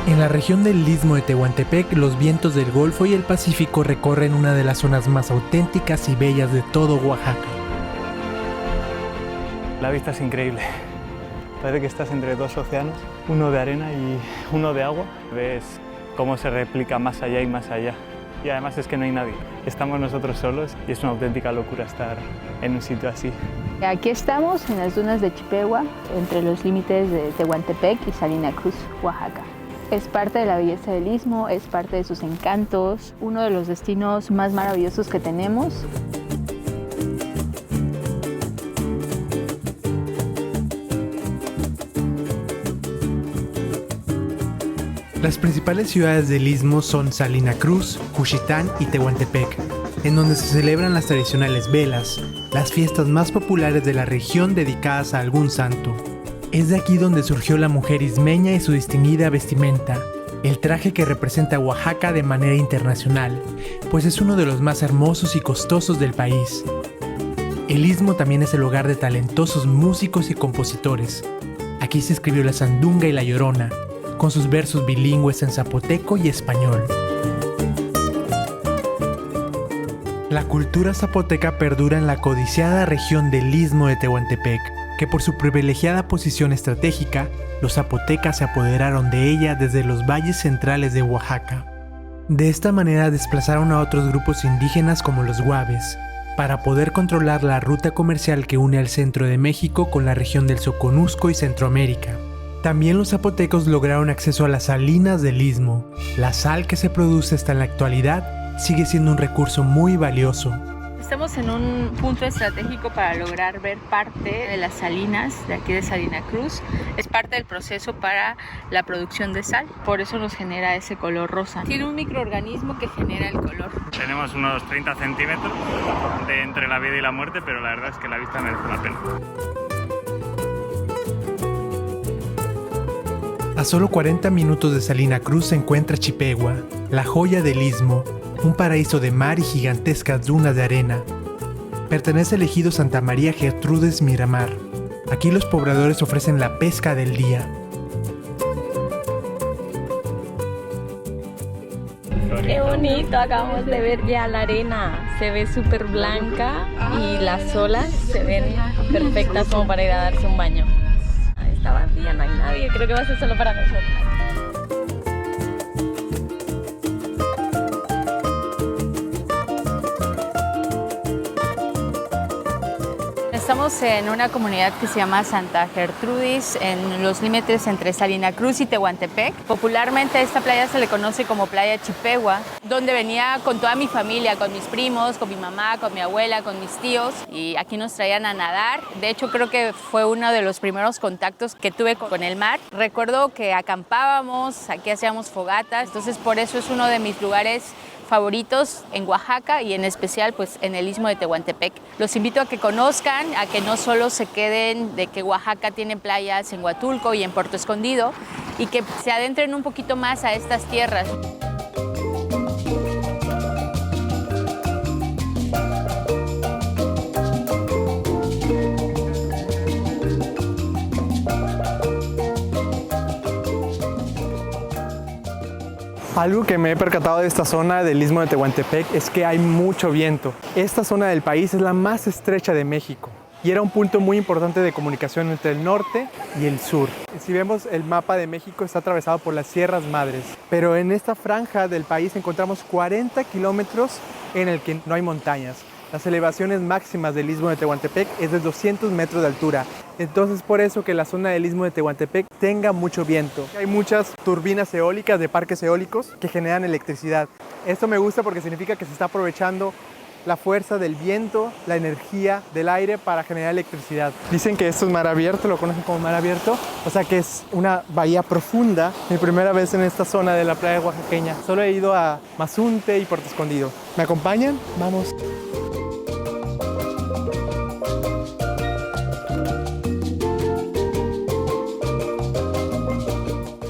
En la región del Istmo de Tehuantepec, los vientos del Golfo y el Pacífico recorren una de las zonas más auténticas y bellas de todo Oaxaca. La vista es increíble. Parece que estás entre dos océanos, uno de arena y uno de agua. Ves cómo se replica más allá y más allá. Y además es que no hay nadie. Estamos nosotros solos y es una auténtica locura estar en un sitio así. Aquí estamos en las dunas de Chipegua, entre los límites de Tehuantepec y Salina Cruz, Oaxaca. Es parte de la belleza del istmo, es parte de sus encantos, uno de los destinos más maravillosos que tenemos. Las principales ciudades del istmo son Salina Cruz, Juchitán y Tehuantepec, en donde se celebran las tradicionales velas, las fiestas más populares de la región dedicadas a algún santo. Es de aquí donde surgió la mujer ismeña y su distinguida vestimenta, el traje que representa a Oaxaca de manera internacional, pues es uno de los más hermosos y costosos del país. El istmo también es el hogar de talentosos músicos y compositores. Aquí se escribió la Sandunga y la Llorona, con sus versos bilingües en zapoteco y español. La cultura zapoteca perdura en la codiciada región del Istmo de Tehuantepec, que por su privilegiada posición estratégica, los zapotecas se apoderaron de ella desde los valles centrales de Oaxaca. De esta manera desplazaron a otros grupos indígenas como los guaves, para poder controlar la ruta comercial que une al centro de México con la región del Soconusco y Centroamérica. También los zapotecos lograron acceso a las salinas del istmo. La sal que se produce hasta en la actualidad sigue siendo un recurso muy valioso. Estamos en un punto estratégico para lograr ver parte de las salinas de aquí de Salina Cruz. Es parte del proceso para la producción de sal, por eso nos genera ese color rosa. Tiene un microorganismo que genera el color. Tenemos unos 30 centímetros de entre la vida y la muerte, pero la verdad es que la vista merece la pena. A solo 40 minutos de Salina Cruz se encuentra Chipegua, la joya del istmo, un paraíso de mar y gigantescas dunas de arena. Pertenece al ejido Santa María Gertrudes Miramar. Aquí los pobladores ofrecen la pesca del día. Qué bonito, acabamos de ver ya la arena, se ve súper blanca y las olas se ven perfectas como para ir a darse un baño. Está vacía, no hay nadie, creo que va a ser solo para nosotros. Estamos en una comunidad que se llama Santa Gertrudis, en los límites entre Salina Cruz y Tehuantepec. Popularmente a esta playa se le conoce como Playa Chipegua, donde venía con toda mi familia, con mis primos, con mi mamá, con mi abuela, con mis tíos, y aquí nos traían a nadar. De hecho, creo que fue uno de los primeros contactos que tuve con el mar. Recuerdo que acampábamos, aquí hacíamos fogatas, entonces por eso es uno de mis lugares favoritos en Oaxaca y en especial pues en el Istmo de Tehuantepec. Los invito a que conozcan, a que no solo se queden de que Oaxaca tiene playas en Huatulco y en Puerto Escondido, y que se adentren un poquito más a estas tierras. Algo que me he percatado de esta zona del Istmo de Tehuantepec es que hay mucho viento. Esta zona del país es la más estrecha de México y era un punto muy importante de comunicación entre el norte y el sur. Si vemos el mapa de México, está atravesado por las Sierras Madres, pero en esta franja del país encontramos 40 kilómetros en el que no hay montañas. Las elevaciones máximas del Istmo de Tehuantepec es de 200 metros de altura. Entonces por eso que la zona del Istmo de Tehuantepec tenga mucho viento. Hay muchas turbinas eólicas de parques eólicos que generan electricidad. Esto me gusta porque significa que se está aprovechando la fuerza del viento, la energía del aire para generar electricidad. Dicen que esto es mar abierto, lo conocen como mar abierto, o sea que es una bahía profunda. Mi primera vez en esta zona de la playa oaxaqueña. Solo he ido a Mazunte y Puerto Escondido. ¿Me acompañan? Vamos.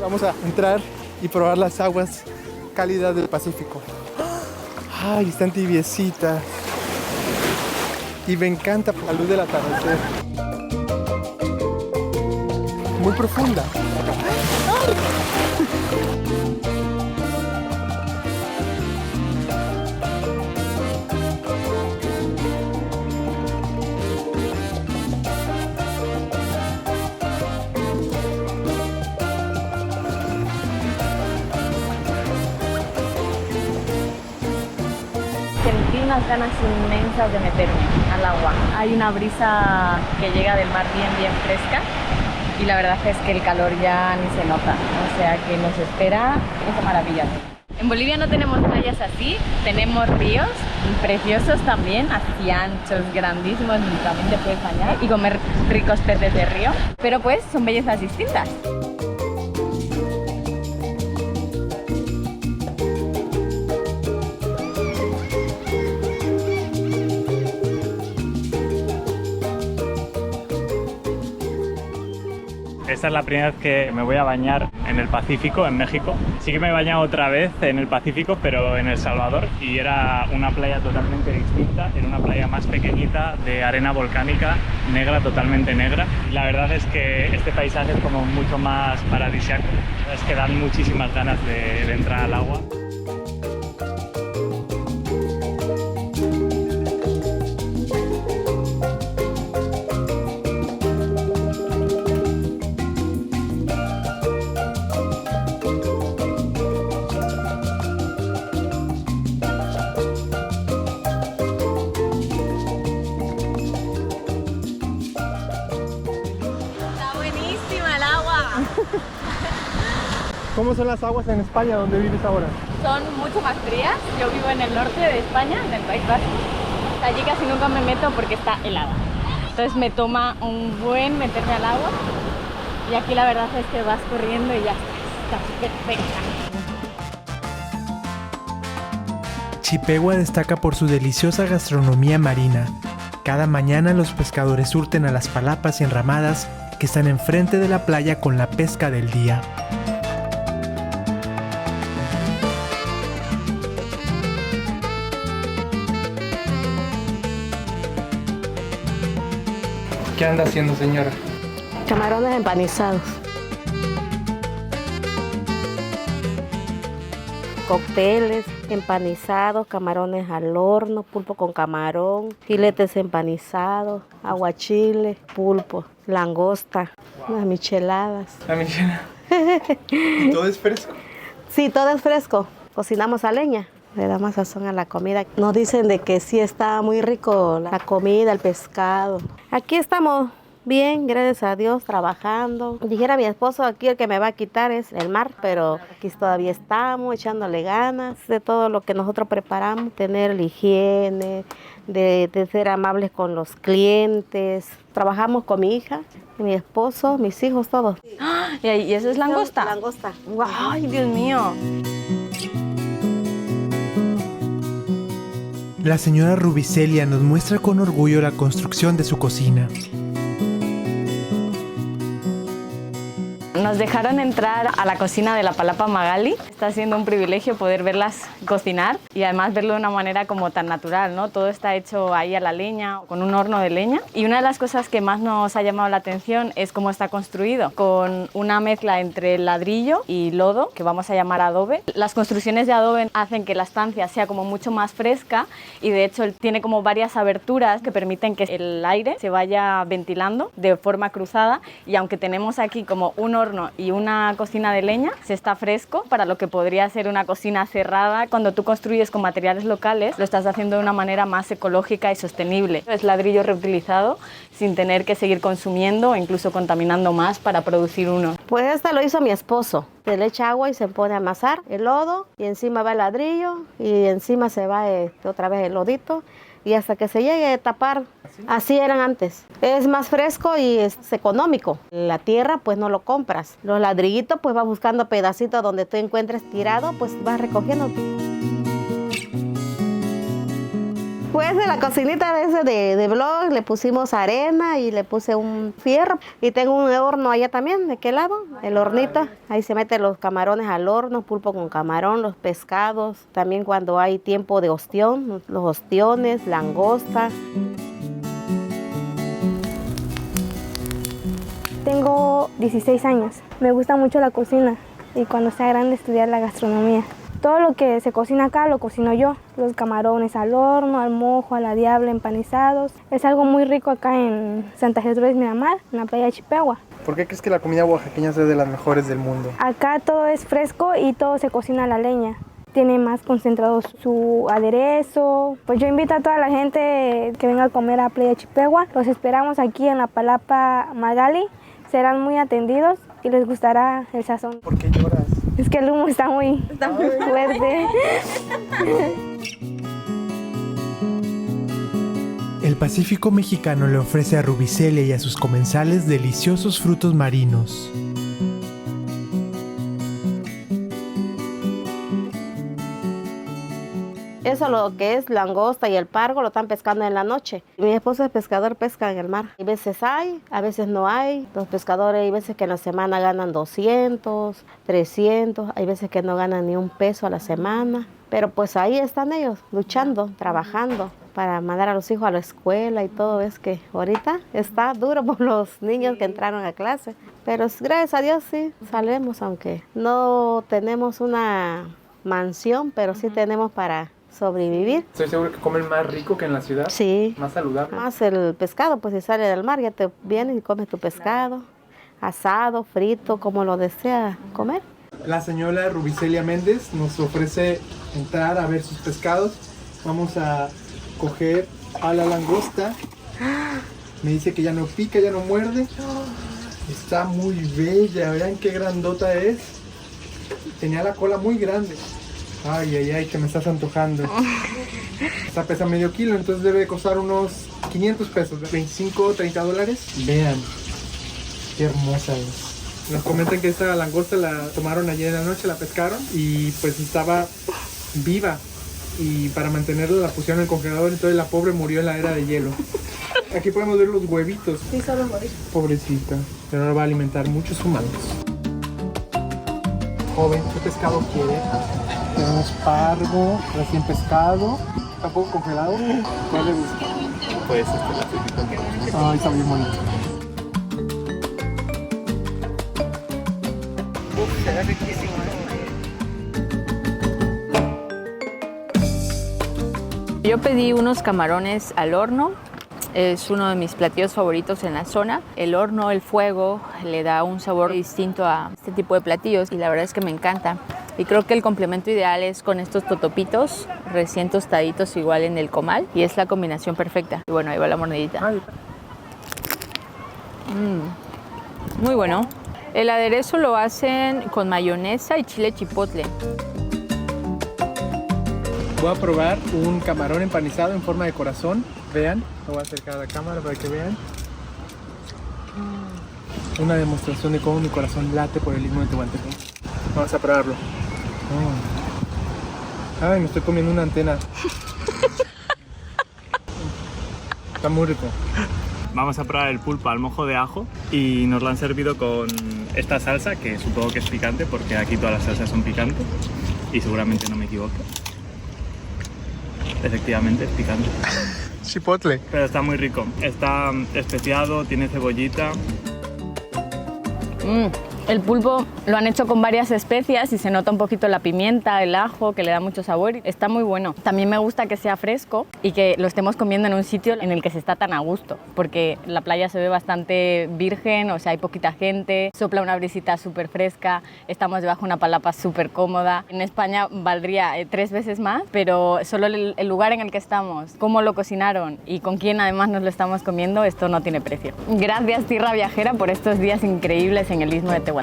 Vamos a entrar y probar las aguas cálidas del Pacífico. Ay, están tibiecitas. Y me encanta la luz del atardecer. Muy profunda. unas ganas inmensas de meterme al agua. Hay una brisa que llega del mar bien fresca y la verdad es que el calor ya ni se nota, o sea que nos espera esa maravilla. En Bolivia no tenemos playas así, tenemos ríos preciosos también, así anchos, grandísimos, y también te puedes bañar y comer ricos peces de río, pero pues son bellezas distintas. Esta es la primera vez que me voy a bañar en el Pacífico, en México. Sí que me he bañado otra vez en el Pacífico, pero en El Salvador, y era una playa totalmente distinta, era una playa más pequeñita, de arena volcánica, negra, totalmente negra. Y la verdad es que este paisaje es como mucho más paradisíaco, es que dan muchísimas ganas de entrar al agua. ¿Cómo son las aguas en España, donde vives ahora? Son mucho más frías. Yo vivo en el norte de España, en el País Vasco. Allí casi nunca me meto porque está helada. Entonces me toma un buen meterme al agua. Y aquí la verdad es que vas corriendo y ya está perfecta. Chippewa destaca por su deliciosa gastronomía marina. Cada mañana los pescadores surten a las palapas y enramadas que están enfrente de la playa con la pesca del día. ¿Qué anda haciendo, señora? Camarones empanizados. Cócteles empanizados, camarones al horno, pulpo con camarón, filetes empanizados, aguachile, pulpo, langosta, unas micheladas. La michelada. ¿Y todo es fresco? Sí, todo es fresco. Cocinamos a leña. Le da más sazón a la comida. Nos dicen de que sí está muy rico la comida, el pescado. Aquí estamos bien, gracias a Dios, trabajando. Dijera mi esposo, aquí el que me va a quitar es el mar, pero aquí todavía estamos echándole ganas de todo lo que nosotros preparamos. Tener la higiene, de ser amables con los clientes. Trabajamos con mi hija, mi esposo, mis hijos, todos. ¿Y eso es langosta? Langosta. ¡Ay, Dios mío! La señora Rubicelia nos muestra con orgullo la construcción de su cocina. Nos dejaron entrar a la cocina de la Palapa Magali. Está siendo un privilegio poder verlas cocinar y además verlo de una manera como tan natural, ¿no? Todo está hecho ahí a la leña, con un horno de leña. Y una de las cosas que más nos ha llamado la atención es cómo está construido, con una mezcla entre ladrillo y lodo, que vamos a llamar adobe. Las construcciones de adobe hacen que la estancia sea como mucho más fresca y de hecho tiene como varias aberturas que permiten que el aire se vaya ventilando de forma cruzada, y aunque tenemos aquí como un horno y una cocina de leña, se está fresco para lo que podría ser una cocina cerrada. Cuando tú construyes con materiales locales, lo estás haciendo de una manera más ecológica y sostenible. Es ladrillo reutilizado sin tener que seguir consumiendo o incluso contaminando más para producir uno. Pues esta lo hizo mi esposo. Se le echa agua y se pone a amasar el lodo y encima va el ladrillo y encima se va otra vez el lodito y hasta que se llegue a tapar. Así eran antes. Es más fresco y es económico. La tierra pues no lo compras. Los ladrillitos pues vas buscando pedacitos donde tú encuentres tirado, pues vas recogiendo. Pues de la cocinita de blog le pusimos arena y le puse un fierro. Y tengo un horno allá también, ¿de qué lado? El hornito. Ahí se meten los camarones al horno, pulpo con camarón, los pescados. También cuando hay tiempo de ostión, los ostiones, langosta. Tengo 16 años. Me gusta mucho la cocina y cuando sea grande estudiar la gastronomía. Todo lo que se cocina acá lo cocino yo. Los camarones al horno, al mojo, a la diabla, empanizados. Es algo muy rico acá en Santa Gertrudis, Miramar, en la playa de Chippewa. ¿Por qué crees que la comida oaxaqueña es de las mejores del mundo? Acá todo es fresco y todo se cocina a la leña. tiene más concentrado su aderezo. Pues yo invito a toda la gente que venga a comer a Playa Chippewa. Los esperamos aquí en la Palapa Magali. Serán muy atendidos y les gustará el sazón. ¿Por qué lloras? Es que el humo está muy fuerte. El Pacífico mexicano le ofrece a Rubicelia y a sus comensales deliciosos frutos marinos. Eso lo que es langosta y el pargo lo están pescando en la noche. Mi esposo es pescador, pesca en el mar. A veces hay, a veces no hay. Los pescadores hay veces que en la semana ganan 200, 300, hay veces que no ganan ni un peso a la semana. Pero pues ahí están ellos, luchando, trabajando para mandar a los hijos a la escuela y todo. Es que ahorita está duro por los niños que entraron a clase. Pero gracias a Dios sí, salimos, aunque no tenemos una mansión, pero sí tenemos para sobrevivir. Estoy seguro que comen más rico que en la ciudad. Sí. Más saludable. Más el pescado, pues si sale del mar ya te vienes y comes tu pescado, asado, frito, como lo desea comer. La señora Rubicelia Méndez nos ofrece entrar a ver sus pescados. Vamos a coger a la langosta. Me dice que ya no pica, ya no muerde. Está muy bella, vean qué grandota es. Tenía la cola muy grande. Ay, ay, ay, que me estás antojando. Esta pesa medio kilo, entonces debe costar unos 500 pesos, 25, 30 dólares. Vean, qué hermosa es. Nos comentan que esta langosta la tomaron ayer en la noche, la pescaron y pues estaba viva. Y para mantenerla la pusieron en el congelador, entonces la pobre murió en la era de hielo. Aquí podemos ver los huevitos. Sí, solo huevitos. Pobrecita, pero ahora va a alimentar muchos humanos. Joven, ¿qué pescado quiere? Tenemos pargo, recién pescado, está un poco congelado. ¿Cuál le gusta? Pues este es el típico que... Ay, está bien bonito. Se ve riquísimo. Yo pedí unos camarones al horno. Es uno de mis platillos favoritos en la zona. El horno, el fuego, le da un sabor distinto a este tipo de platillos y la verdad es que me encanta. Y creo que el complemento ideal es con estos totopitos recién tostaditos igual en el comal y es la combinación perfecta. Y bueno, ahí va la mordidita. Muy bueno. El aderezo lo hacen con mayonesa y chile chipotle. Voy a probar un camarón empanizado en forma de corazón. Vean, lo voy a acercar a la cámara para que vean. Una demostración de cómo mi corazón late por el istmo de Tehuantepec. Vamos a probarlo. Ay, me estoy comiendo una antena. Está muy rico. Vamos a probar el pulpo al mojo de ajo y nos lo han servido con esta salsa que supongo que es picante porque aquí todas las salsas son picantes y seguramente no me equivoco. Efectivamente es picante. Chipotle. Pero está muy rico. Está especiado, tiene cebollita. El pulpo lo han hecho con varias especias y se nota un poquito la pimienta, el ajo, que le da mucho sabor. Está muy bueno. También me gusta que sea fresco y que lo estemos comiendo en un sitio en el que se está tan a gusto, porque la playa se ve bastante virgen, o sea, hay poquita gente, sopla una brisita súper fresca, estamos debajo de una palapa súper cómoda. En España valdría 3 veces más, pero solo el lugar en el que estamos, cómo lo cocinaron y con quién además nos lo estamos comiendo, esto no tiene precio. Gracias, Tierra Viajera, por estos días increíbles en el istmo de Tehuantepec.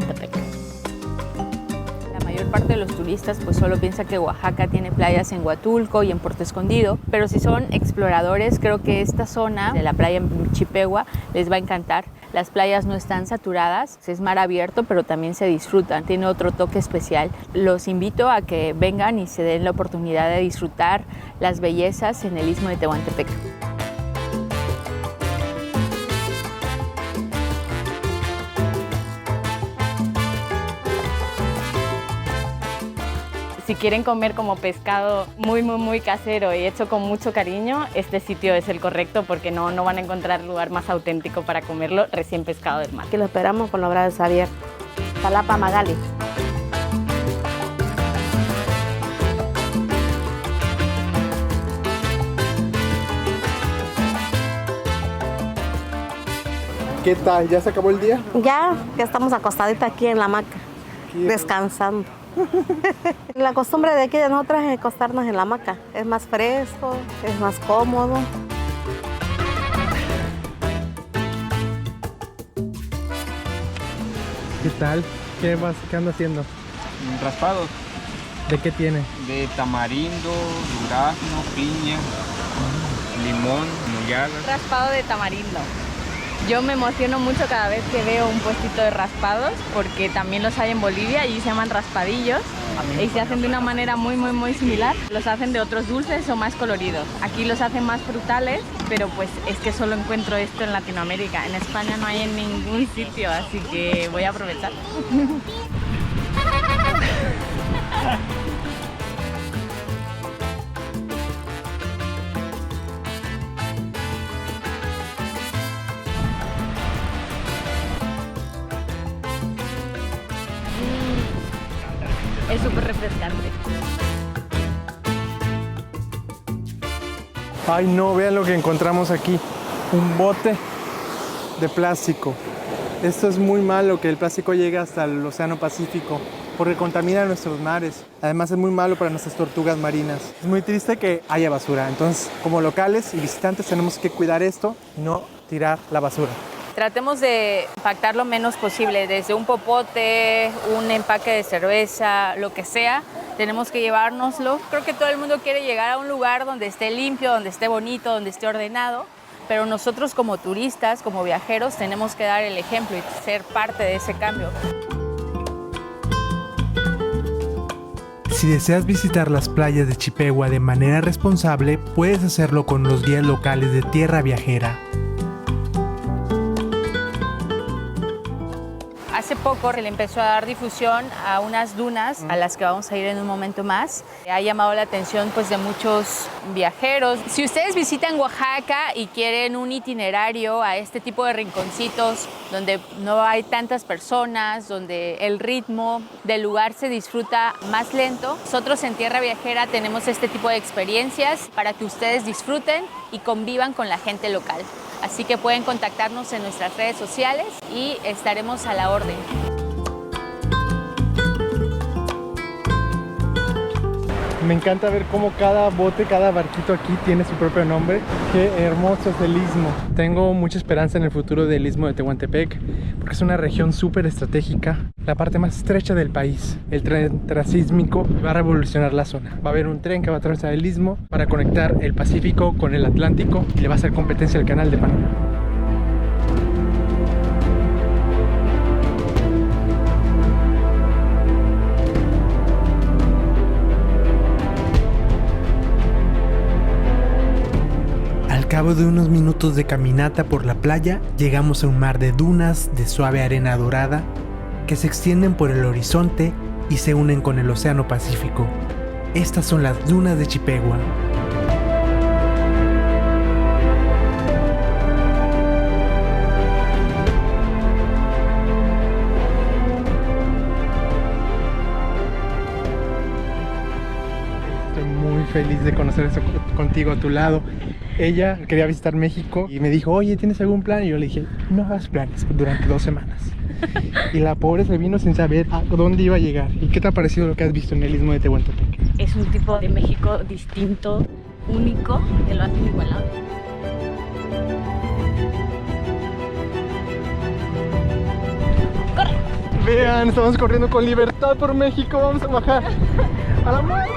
La mayor parte de los turistas pues solo piensa que Oaxaca tiene playas en Huatulco y en Puerto Escondido, pero si son exploradores creo que esta zona de la playa en Chippewa les va a encantar. Las playas no están saturadas, es mar abierto, pero también se disfrutan, tiene otro toque especial. Los invito a que vengan y se den la oportunidad de disfrutar las bellezas en el istmo de Tehuantepec. Si quieren comer como pescado muy casero y hecho con mucho cariño, este sitio es el correcto porque no van a encontrar lugar más auténtico para comerlo recién pescado del mar. Aquí lo esperamos con los brazos abiertos. Palapa Magali. ¿Qué tal? ¿Ya se acabó el día? Ya estamos acostaditos aquí en la hamaca, descansando. La costumbre de aquí de nosotros es acostarnos en la hamaca. Es más fresco, es más cómodo. ¿Qué tal? ¿Qué anda haciendo? Raspados ¿De qué tiene? de tamarindo, durazno, piña, limón, mollada. Raspado de tamarindo. Yo me emociono mucho cada vez que veo un puestito de raspados porque también los hay en Bolivia y se llaman raspadillos y se hacen de una manera muy similar. Los hacen de otros dulces o más coloridos. Aquí los hacen más frutales, pero pues es que solo encuentro esto en Latinoamérica. En España no hay en ningún sitio, así que voy a aprovechar. Es súper refrescante. Ay no, vean lo que encontramos aquí. Un bote de plástico. Esto es muy malo que el plástico llegue hasta el Océano Pacífico porque contamina nuestros mares. Además es muy malo para nuestras tortugas marinas. Es muy triste que haya basura. Entonces, como locales y visitantes tenemos que cuidar esto y no tirar la basura. Tratemos de impactar lo menos posible, desde un popote, un empaque de cerveza, lo que sea, tenemos que llevárnoslo. Creo que todo el mundo quiere llegar a un lugar donde esté limpio, donde esté bonito, donde esté ordenado, pero nosotros como turistas, como viajeros, tenemos que dar el ejemplo y ser parte de ese cambio. Si deseas visitar las playas de Chippewa de manera responsable, puedes hacerlo con los guías locales de Tierra Viajera. Hace poco se le empezó a dar difusión a unas dunas a las que vamos a ir en un momento más. Ha llamado la atención pues, de muchos viajeros. Si ustedes visitan Oaxaca y quieren un itinerario a este tipo de rinconcitos donde no hay tantas personas, donde el ritmo del lugar se disfruta más lento, nosotros en Tierra Viajera tenemos este tipo de experiencias para que ustedes disfruten y convivan con la gente local. Así que pueden contactarnos en nuestras redes sociales y estaremos a la orden. Me encanta ver cómo cada bote, cada barquito aquí tiene su propio nombre. Qué hermoso es el istmo. Tengo mucha esperanza en el futuro del istmo de Tehuantepec porque es una región súper estratégica, la parte más estrecha del país. El tren transísmico va a revolucionar la zona. Va a haber un tren que va a atravesar el istmo para conectar el Pacífico con el Atlántico y le va a hacer competencia al Canal de Panamá. Al cabo de unos minutos de caminata por la playa, llegamos a un mar de dunas de suave arena dorada que se extienden por el horizonte y se unen con el Océano Pacífico. Estas son las dunas de Chippewa. Estoy muy feliz de conocer esto contigo a tu lado. Ella quería visitar México y me dijo, oye, ¿tienes algún plan? Y yo le dije, no hagas planes durante 2 semanas. Y la pobre se vino sin saber a dónde iba a llegar. ¿Y qué te ha parecido lo que has visto en el istmo de Tehuantepec? Es un tipo de México distinto, único, que lo hace inigualable. Vean, estamos corriendo con libertad por México. Vamos a bajar a la muerte.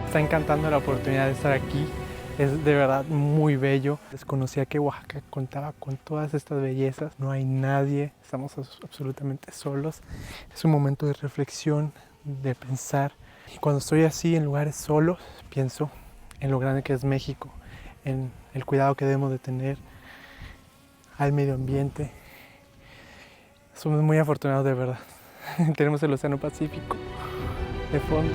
Está encantando la oportunidad de estar aquí. Es de verdad muy bello. Desconocía que Oaxaca contaba con todas estas bellezas. No hay nadie, estamos absolutamente solos. Es un momento de reflexión, de pensar. Y cuando estoy así en lugares solos, pienso en lo grande que es México, en el cuidado que debemos de tener al medio ambiente. Somos muy afortunados de verdad. Tenemos el Océano Pacífico de fondo.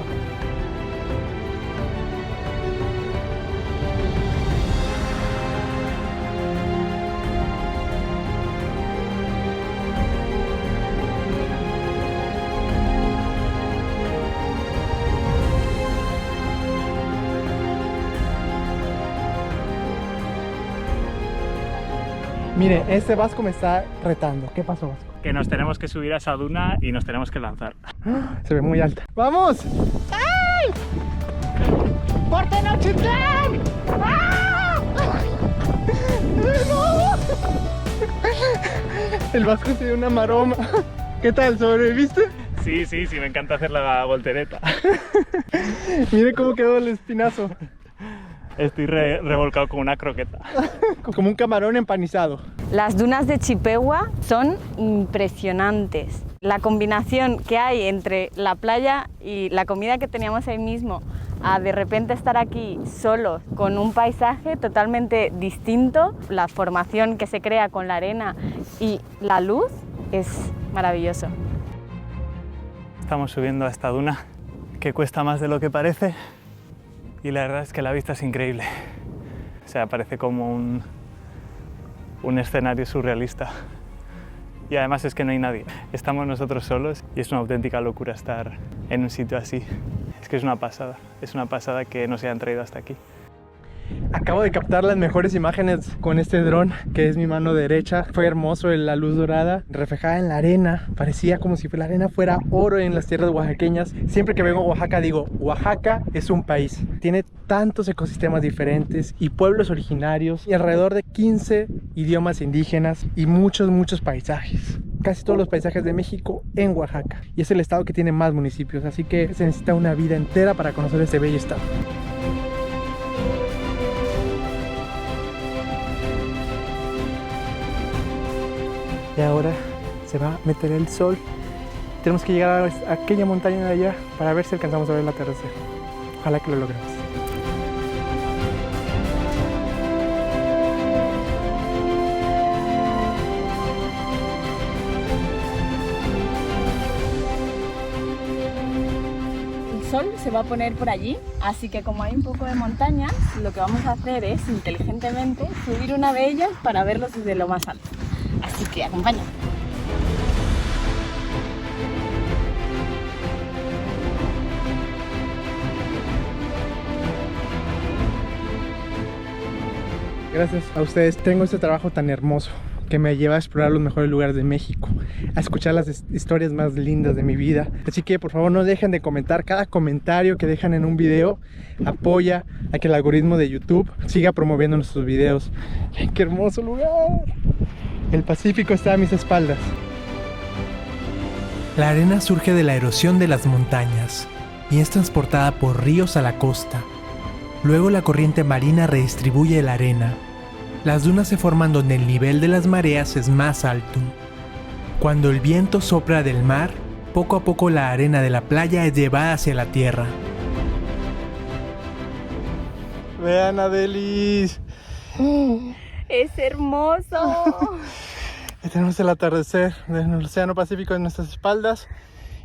Mire, este Vasco me está retando. ¿Qué pasó, Vasco? Que nos tenemos que subir a esa duna y nos tenemos que lanzar. Se ve muy alta. ¡Vamos! ¡Ay! ¡Por Tenochtitlán! ¡Ah! ¡No! El Vasco se dio una maroma. ¿Qué tal? ¿Sobreviviste? Sí, me encanta hacer la voltereta. Mire cómo quedó el espinazo. Estoy revolcado como una croqueta. Como un camarón empanizado. Las dunas de Chippewa son impresionantes. La combinación que hay entre la playa y la comida que teníamos ahí mismo, a de repente estar aquí solos con un paisaje totalmente distinto, la formación que se crea con la arena y la luz es maravilloso. Estamos subiendo a esta duna que cuesta más de lo que parece y la verdad es que la vista es increíble. O sea, parece como un escenario surrealista. Y además es que no hay nadie. Estamos nosotros solos y es una auténtica locura estar en un sitio así. Es que es una pasada que nos hayan traído hasta aquí. Acabo de captar las mejores imágenes con este dron, que es mi mano derecha. Fue hermoso la luz dorada reflejada en la arena. Parecía como si la arena fuera oro en las tierras oaxaqueñas. Siempre que vengo a Oaxaca digo, Oaxaca es un país. Tiene tantos ecosistemas diferentes y pueblos originarios y alrededor de 15 idiomas indígenas y muchos paisajes. Casi todos los paisajes de México en Oaxaca. Y es el estado que tiene más municipios, así que se necesita una vida entera para conocer este bello estado. Y ahora se va a meter el sol. Tenemos que llegar a aquella montaña de allá para ver si alcanzamos a ver el atardecer. Ojalá que lo logremos. El sol se va a poner por allí, así que como hay un poco de montañas, lo que vamos a hacer es inteligentemente subir una de ellas para verlos desde lo más alto. Así que acompáñame. Gracias a ustedes tengo este trabajo tan hermoso que me lleva a explorar los mejores lugares de México, a escuchar las historias más lindas de mi vida. Así que por favor no dejen de comentar. Cada comentario que dejan en un video apoya a que el algoritmo de YouTube siga promoviendo nuestros videos. ¡Qué hermoso lugar! El Pacífico está a mis espaldas. La arena surge de la erosión de las montañas y es transportada por ríos a la costa. Luego la corriente marina redistribuye la arena. Las dunas se forman donde el nivel de las mareas es más alto. Cuando el viento sopla del mar, poco a poco la arena de la playa es llevada hacia la tierra. Vean, Adelis. ¡Es hermoso! Tenemos el atardecer del Océano Pacífico en nuestras espaldas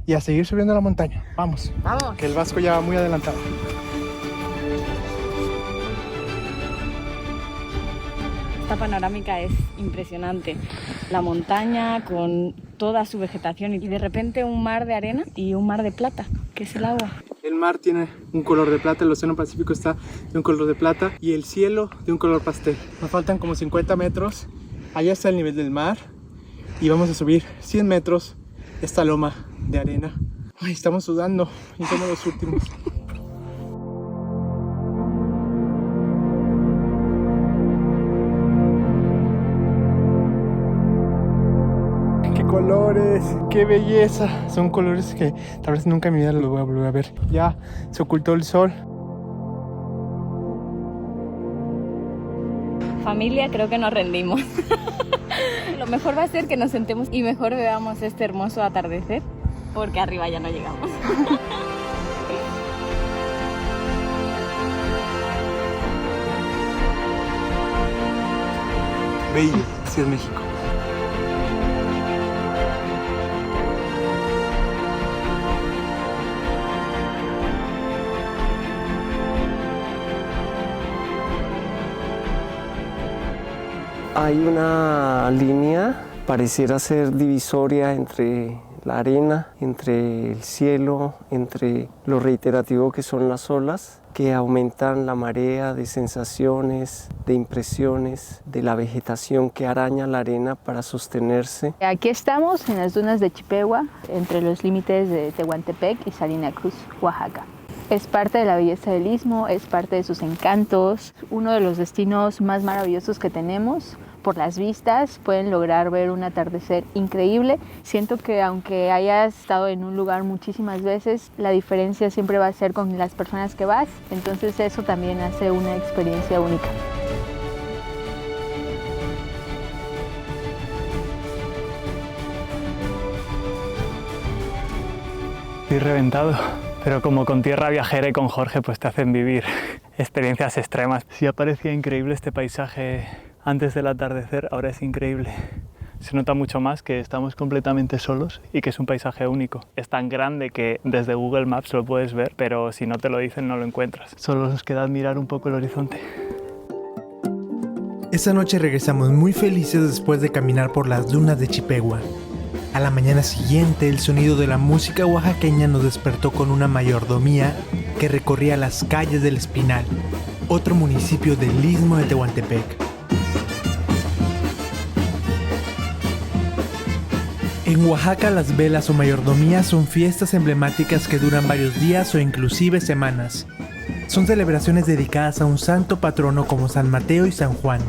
y a seguir subiendo la montaña. Vamos. ¡Vamos! Que el Vasco ya va muy adelantado. Esta panorámica es impresionante. La montaña con toda su vegetación y de repente un mar de arena y un mar de plata, que es el agua. El mar tiene un color de plata, el Océano Pacífico está de un color de plata y el cielo de un color pastel. Nos faltan como 50 metros, allá está el nivel del mar y vamos a subir 100 metros esta loma de arena. Ay, estamos sudando y somos los últimos. Colores, qué belleza. Son colores que tal vez nunca en mi vida los voy a volver a ver. Ya se ocultó el sol. Familia, creo que nos rendimos. Lo mejor va a ser que nos sentemos y mejor veamos este hermoso atardecer, porque arriba ya no llegamos. Bello, así es México. Hay una línea, pareciera ser divisoria entre la arena, entre el cielo, entre lo reiterativo que son las olas, que aumentan la marea de sensaciones, de impresiones, de la vegetación que araña la arena para sostenerse. Aquí estamos en las dunas de Chippewa, entre los límites de Tehuantepec y Salina Cruz, Oaxaca. Es parte de la belleza del istmo, es parte de sus encantos, uno de los destinos más maravillosos que tenemos. Por las vistas pueden lograr ver un atardecer increíble. Siento que aunque hayas estado en un lugar muchísimas veces, la diferencia siempre va a ser con las personas que vas, entonces eso también hace una experiencia única. Estoy reventado, pero como con Tierra Viajera y con Jorge, pues te hacen vivir experiencias extremas. Sí, parecía increíble este paisaje antes del atardecer, ahora es increíble. Se nota mucho más que estamos completamente solos y que es un paisaje único. Es tan grande que desde Google Maps lo puedes ver, pero si no te lo dicen no lo encuentras. Solo nos queda admirar un poco el horizonte. Esa noche regresamos muy felices después de caminar por las dunas de Chippewa. A la mañana siguiente, el sonido de la música oaxaqueña nos despertó con una mayordomía que recorría las calles del Espinal, otro municipio del istmo de Tehuantepec. En Oaxaca, las velas o mayordomías son fiestas emblemáticas que duran varios días o inclusive semanas. Son celebraciones dedicadas a un santo patrono como San Mateo y San Juan.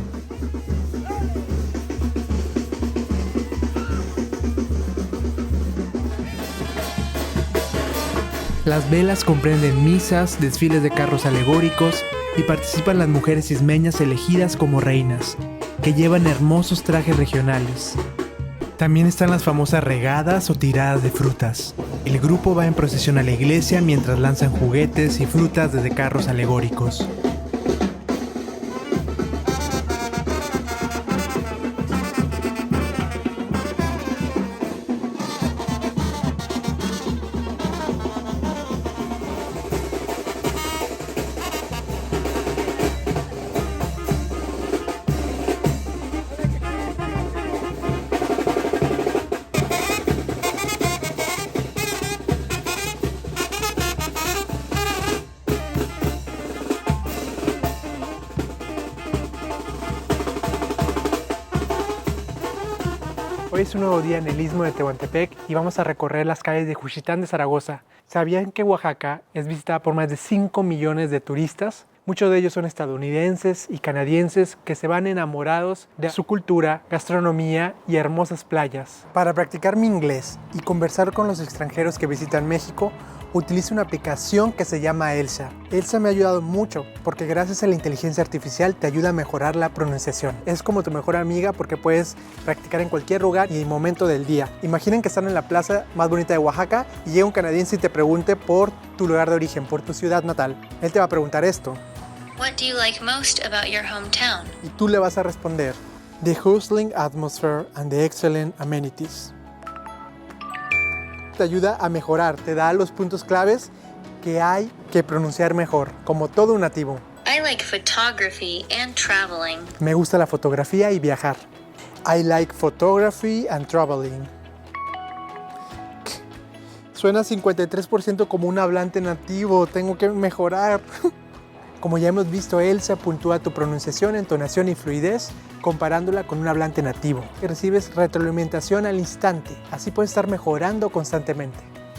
Las velas comprenden misas, desfiles de carros alegóricos y participan las mujeres ismeñas elegidas como reinas, que llevan hermosos trajes regionales. También están las famosas regadas o tiradas de frutas. El grupo va en procesión a la iglesia mientras lanzan juguetes y frutas desde carros alegóricos. Hoy es un nuevo día en el istmo de Tehuantepec y vamos a recorrer las calles de Juchitán de Zaragoza. ¿Sabían que Oaxaca es visitada por más de 5 millones de turistas? Muchos de ellos son estadounidenses y canadienses que se van enamorados de su cultura, gastronomía y hermosas playas. Para practicar mi inglés y conversar con los extranjeros que visitan México, utilizo una aplicación que se llama Elsa. Elsa me ha ayudado mucho porque gracias a la inteligencia artificial te ayuda a mejorar la pronunciación. Es como tu mejor amiga porque puedes practicar en cualquier lugar y momento del día. Imaginen que están en la plaza más bonita de Oaxaca y llega un canadiense y te pregunte por tu lugar de origen, por tu ciudad natal. Él te va a preguntar esto. What do you like most about your hometown? Y tú le vas a responder, the hustling atmosphere and the excellent amenities. Te ayuda a mejorar, te da los puntos claves que hay que pronunciar mejor, como todo un nativo. I like photography and traveling. Me gusta la fotografía y viajar. I like photography and traveling. Suena 53% como un hablante nativo, tengo que mejorar. Como ya hemos visto, Elsa puntúa tu pronunciación, entonación y fluidez comparándola con un hablante nativo. Y recibes retroalimentación al instante, así puedes estar mejorando constantemente.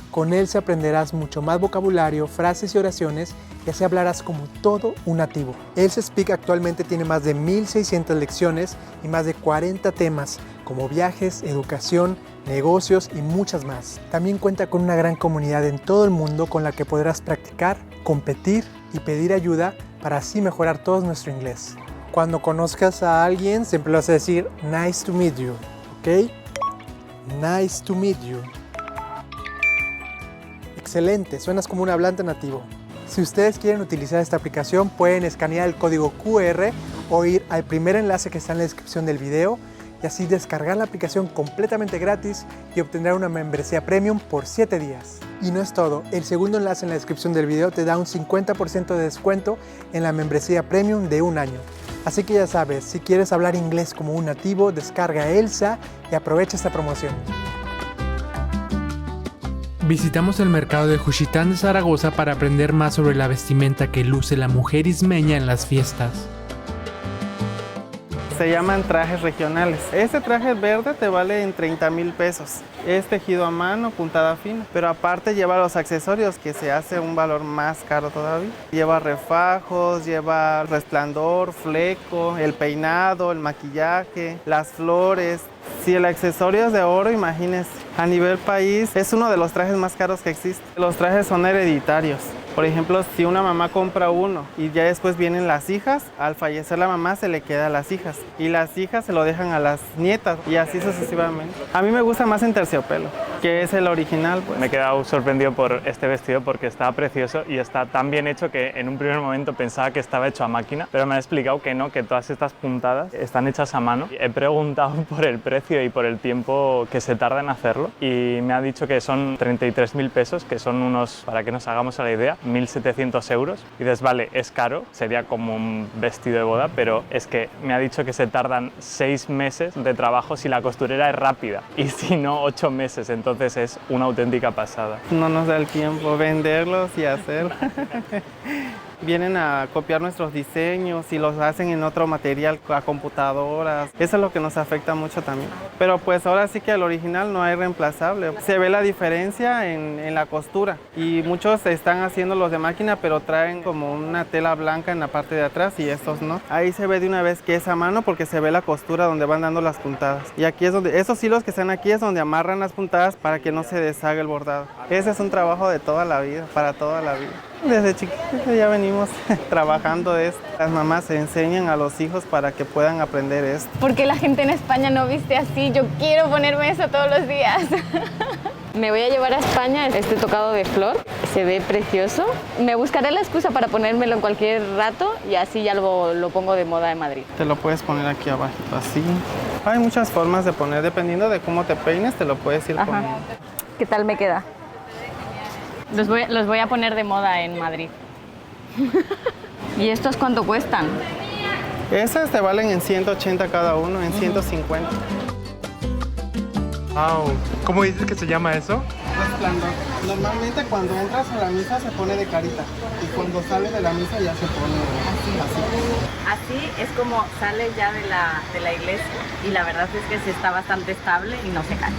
Con Elsa aprenderás mucho más vocabulario, frases y oraciones y así hablarás como todo un nativo. Elsa Speak actualmente tiene más de 1,600 lecciones y más de 40 temas como viajes, educación, negocios y muchas más. También cuenta con una gran comunidad en todo el mundo con la que podrás practicar, competir y pedir ayuda para así mejorar todo nuestro inglés. Cuando conozcas a alguien siempre le vas a decir nice to meet you, ¿ok? Nice to meet you. Excelente, suenas como un hablante nativo. Si ustedes quieren utilizar esta aplicación pueden escanear el código QR o ir al primer enlace que está en la descripción del video y así descargar la aplicación completamente gratis y obtendrán una membresía premium por 7 días. Y no es todo, el segundo enlace en la descripción del video te da un 50% de descuento en la membresía premium de 1 año. Así que ya sabes, si quieres hablar inglés como un nativo, descarga Elsa y aprovecha esta promoción. Visitamos el mercado de Juchitán de Zaragoza para aprender más sobre la vestimenta que luce la mujer ismeña en las fiestas. Se llaman trajes regionales. Este traje verde te vale en 30,000 pesos. Es tejido a mano, puntada fina, pero aparte lleva los accesorios que se hace un valor más caro todavía. Lleva refajos, lleva resplandor, fleco, el peinado, el maquillaje, las flores. Si el accesorio es de oro, imagínense, a nivel país es uno de los trajes más caros que existe. Los trajes son hereditarios. Por ejemplo, si una mamá compra uno y ya después vienen las hijas, al fallecer la mamá se le queda a las hijas y las hijas se lo dejan a las nietas y así sucesivamente. A mí me gusta más en terciopelo, que es el original. Pues. Me he quedado sorprendido por este vestido porque está precioso y está tan bien hecho que en un primer momento pensaba que estaba hecho a máquina, pero me han explicado que no, que todas estas puntadas están hechas a mano. He preguntado por el precio y por el tiempo que se tarda en hacerlo y me ha dicho que son 33.000 pesos, que son unos, para que nos hagamos a la idea, 1.700 euros. Y dices, vale, es caro, sería como un vestido de boda, pero es que me ha dicho que se tardan 6 meses de trabajo si la costurera es rápida y si no 8 meses, entonces es una auténtica pasada. No nos da el tiempo venderlos y hacer. Vienen a copiar nuestros diseños y los hacen en otro material, a computadoras. Eso es lo que nos afecta mucho también. Pero pues ahora sí que al original no hay reemplazable. Se ve la diferencia en la costura y muchos están haciendo los de máquina, pero traen como una tela blanca en la parte de atrás y estos no. Ahí se ve de una vez que es a mano porque se ve la costura donde van dando las puntadas. Y aquí es donde, esos hilos que están aquí es donde amarran las puntadas para que no se deshaga el bordado. Ese es un trabajo de toda la vida, para toda la vida. Desde chiquitos ya venimos trabajando esto. Las mamás enseñan a los hijos para que puedan aprender esto. ¿Por qué la gente en España no viste así? Yo quiero ponerme eso todos los días. Me voy a llevar a España este tocado de flor, se ve precioso. Me buscaré la excusa para ponérmelo en cualquier rato y así ya lo pongo de moda en Madrid. Te lo puedes poner aquí abajo, así. Hay muchas formas de poner, dependiendo de cómo te peines, te lo puedes ir poniendo. ¿Qué tal me queda? Los voy a poner de moda en Madrid. ¿Y estos cuánto cuestan? Esas te valen en 180 cada uno, en 150. Wow. ¿Cómo dices que se llama eso? Resplandor. Normalmente cuando entras a la misa se pone de carita y cuando sales de la misa ya se pone así. Así es como sales ya de la iglesia y la verdad es que sí está bastante estable y no se cae.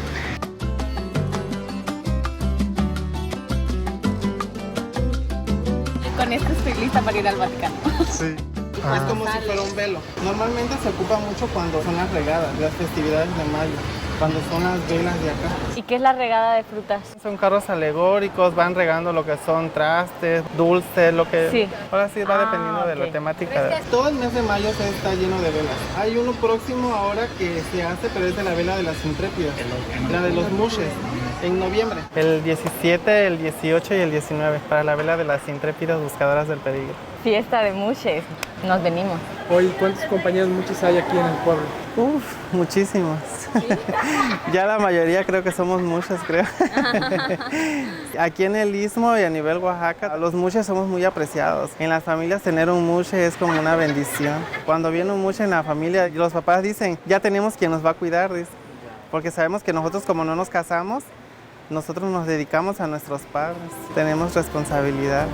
Con esto estoy lista para ir al Vaticano. Sí. Es como si fuera un velo. Normalmente se ocupa mucho cuando son las regadas, las festividades de mayo, cuando son las velas de acá. ¿Y qué es la regada de frutas? Son carros alegóricos, van regando lo que son trastes, dulces, lo que... Sí. Ahora sí va dependiendo de la temática. Todo el mes de mayo se está lleno de velas. Hay uno próximo ahora que se hace, pero es de la vela de las intrépidas, la de los mushes. En noviembre. El 17, el 18 y el 19 para la vela de las intrépidas buscadoras del peligro. Fiesta de mushes. Nos venimos. Oye, ¿cuántos compañeros mushes hay aquí en el pueblo? Uf, muchísimos. ¿Sí? Ya la mayoría creo que somos mushes, creo. Aquí en el Istmo y a nivel Oaxaca, los mushes somos muy apreciados. En las familias tener un mushe es como una bendición. Cuando viene un mushe en la familia, los papás dicen, ya tenemos quien nos va a cuidar, dice. Porque sabemos que nosotros como no nos casamos, nosotros nos dedicamos a nuestros padres, tenemos responsabilidades.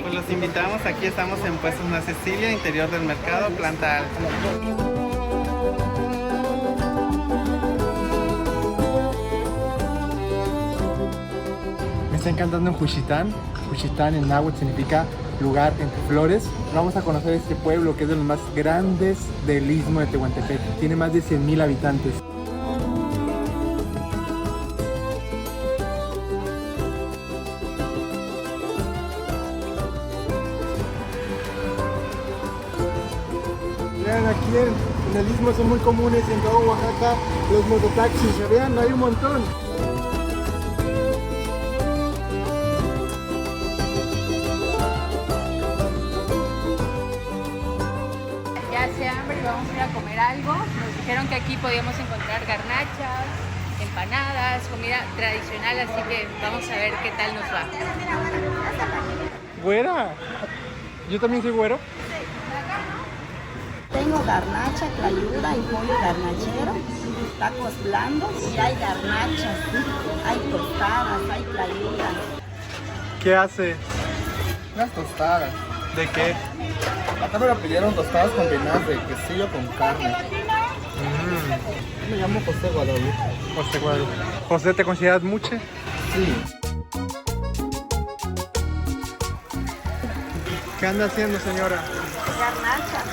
Pues los invitamos, aquí estamos en Puestos Una Cecilia, interior del mercado, planta alta. Me está encantando en Juchitán. Juchitán en náhuatl significa lugar entre flores. Vamos a conocer este pueblo que es de los más grandes del Istmo de Tehuantepec. Tiene más de 100,000 habitantes. Vean, aquí en el Istmo son muy comunes en todo Oaxaca los mototaxis. Vean, hay un montón. Vamos a ir a comer algo. Nos dijeron que aquí podíamos encontrar garnachas, empanadas, comida tradicional, así que vamos a ver qué tal nos va. ¿Güera? ¿Yo también soy güero? Tengo garnacha, clayuda y pollo garnachero tacos blandos y hay garnachas, ¿sí? Hay tostadas, hay playeras. ¿Qué hace? Unas tostadas. ¿De qué? Acá me lo pidieron tostadas combinadas de quesillo con carne. Me llamo José Guadalupe. José Guadalupe. José, ¿te consideras mucho? Sí. ¿Qué anda haciendo, señora? Garnachas.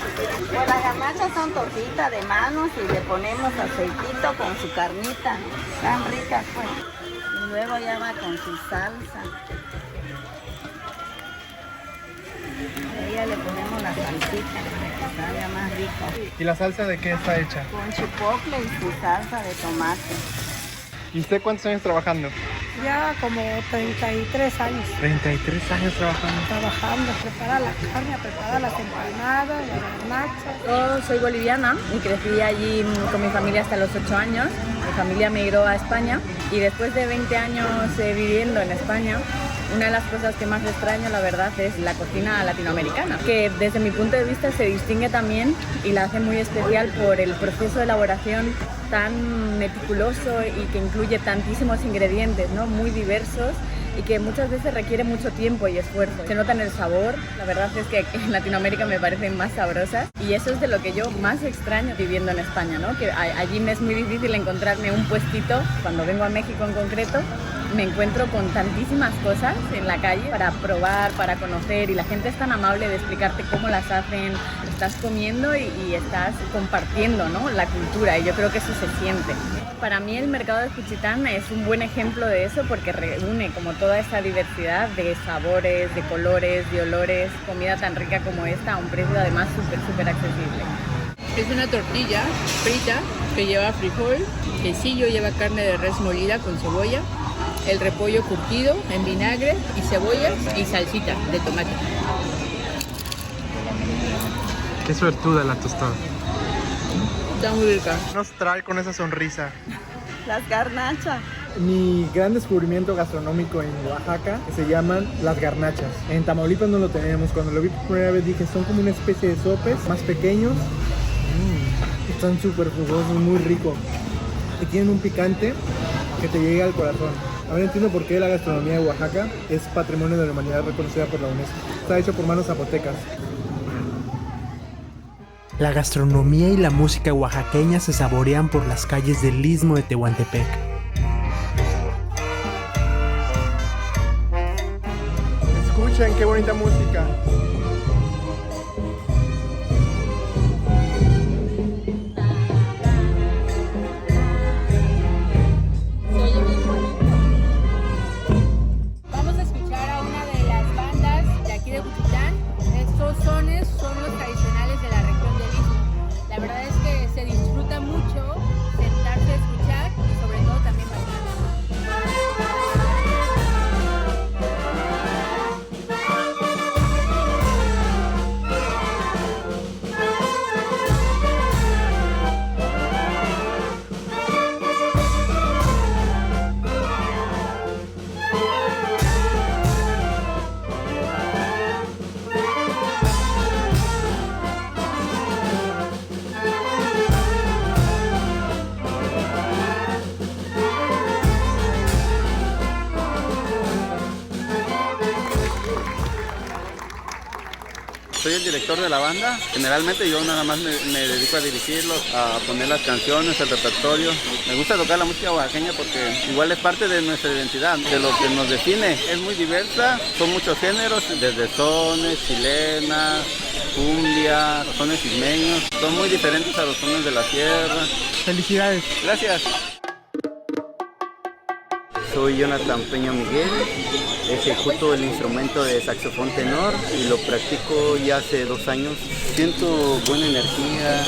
Pues las garnachas son tortitas de manos y le ponemos aceitito con su carnita. Tan ricas, pues. Y luego ya va con su salsa. A ella le ponemos la salsita para que salga más rico. ¿Y la salsa de qué está hecha? Con chipotle y su salsa de tomate. ¿Y usted cuántos años trabajando? Ya como 33 años. 33 años Trabajando, a preparar la carne, a preparar las empanadas, las garnachas. Yo soy boliviana y crecí allí con mi familia hasta los 8 años. Mi familia migró a España y después de 20 años viviendo en España, una de las cosas que más extraño, la verdad, es la cocina latinoamericana, que desde mi punto de vista se distingue también y la hace muy especial por el proceso de elaboración tan meticuloso y que incluye tantísimos ingredientes, ¿no? Muy diversos y que muchas veces requiere mucho tiempo y esfuerzo. Se nota en el sabor, la verdad es que en Latinoamérica me parecen más sabrosas y eso es de lo que yo más extraño viviendo en España, ¿no? Que allí me es muy difícil encontrarme un puestito, cuando vengo a México en concreto, me encuentro con tantísimas cosas en la calle para probar, para conocer y la gente es tan amable de explicarte cómo las hacen, estás comiendo y estás compartiendo, ¿no? La cultura y yo creo que eso se siente. Para mí el mercado de Juchitán es un buen ejemplo de eso porque reúne como toda esa diversidad de sabores, de colores, de olores, comida tan rica como esta a un precio además súper accesible. Es una tortilla frita que lleva frijol, quesillo, lleva carne de res molida con cebolla, el repollo curtido en vinagre y cebollas y salsita de tomate. Qué suertuda la tostada. Está muy rica. Nos trae con esa sonrisa. Las garnachas. Mi gran descubrimiento gastronómico en Oaxaca se llaman las garnachas. En Tamaulipas no lo tenemos. Cuando lo vi por primera vez dije, son como una especie de sopes más pequeños. Están súper jugosos, muy ricos. Y tienen un picante que te llega al corazón. Ahora entiendo por qué la gastronomía de Oaxaca es patrimonio de la humanidad reconocida por la UNESCO. Está hecho por manos zapotecas. La gastronomía y la música oaxaqueña se saborean por las calles del Istmo de Tehuantepec. Escuchen qué bonita música. Vamos a escuchar a una de las bandas de aquí de Juchitán. Estos sones son los tradicionales de la región del Istmo. La verdad es que se disfruta mucho sentarse a escuchar y sobre todo también bailar. Soy el director de la banda. Generalmente yo nada más me dedico a dirigirlos, a poner las canciones, el repertorio. Me gusta tocar la música oaxaqueña porque igual es parte de nuestra identidad, de lo que nos define. Es muy diversa, son muchos géneros, desde sones, chilenas, cumbia, sones ismeños. Son muy diferentes a los sones de la sierra. Felicidades. Gracias. Soy Jonathan Peña Miguel, ejecuto el instrumento de saxofón tenor y lo practico ya hace 2 años. Siento buena energía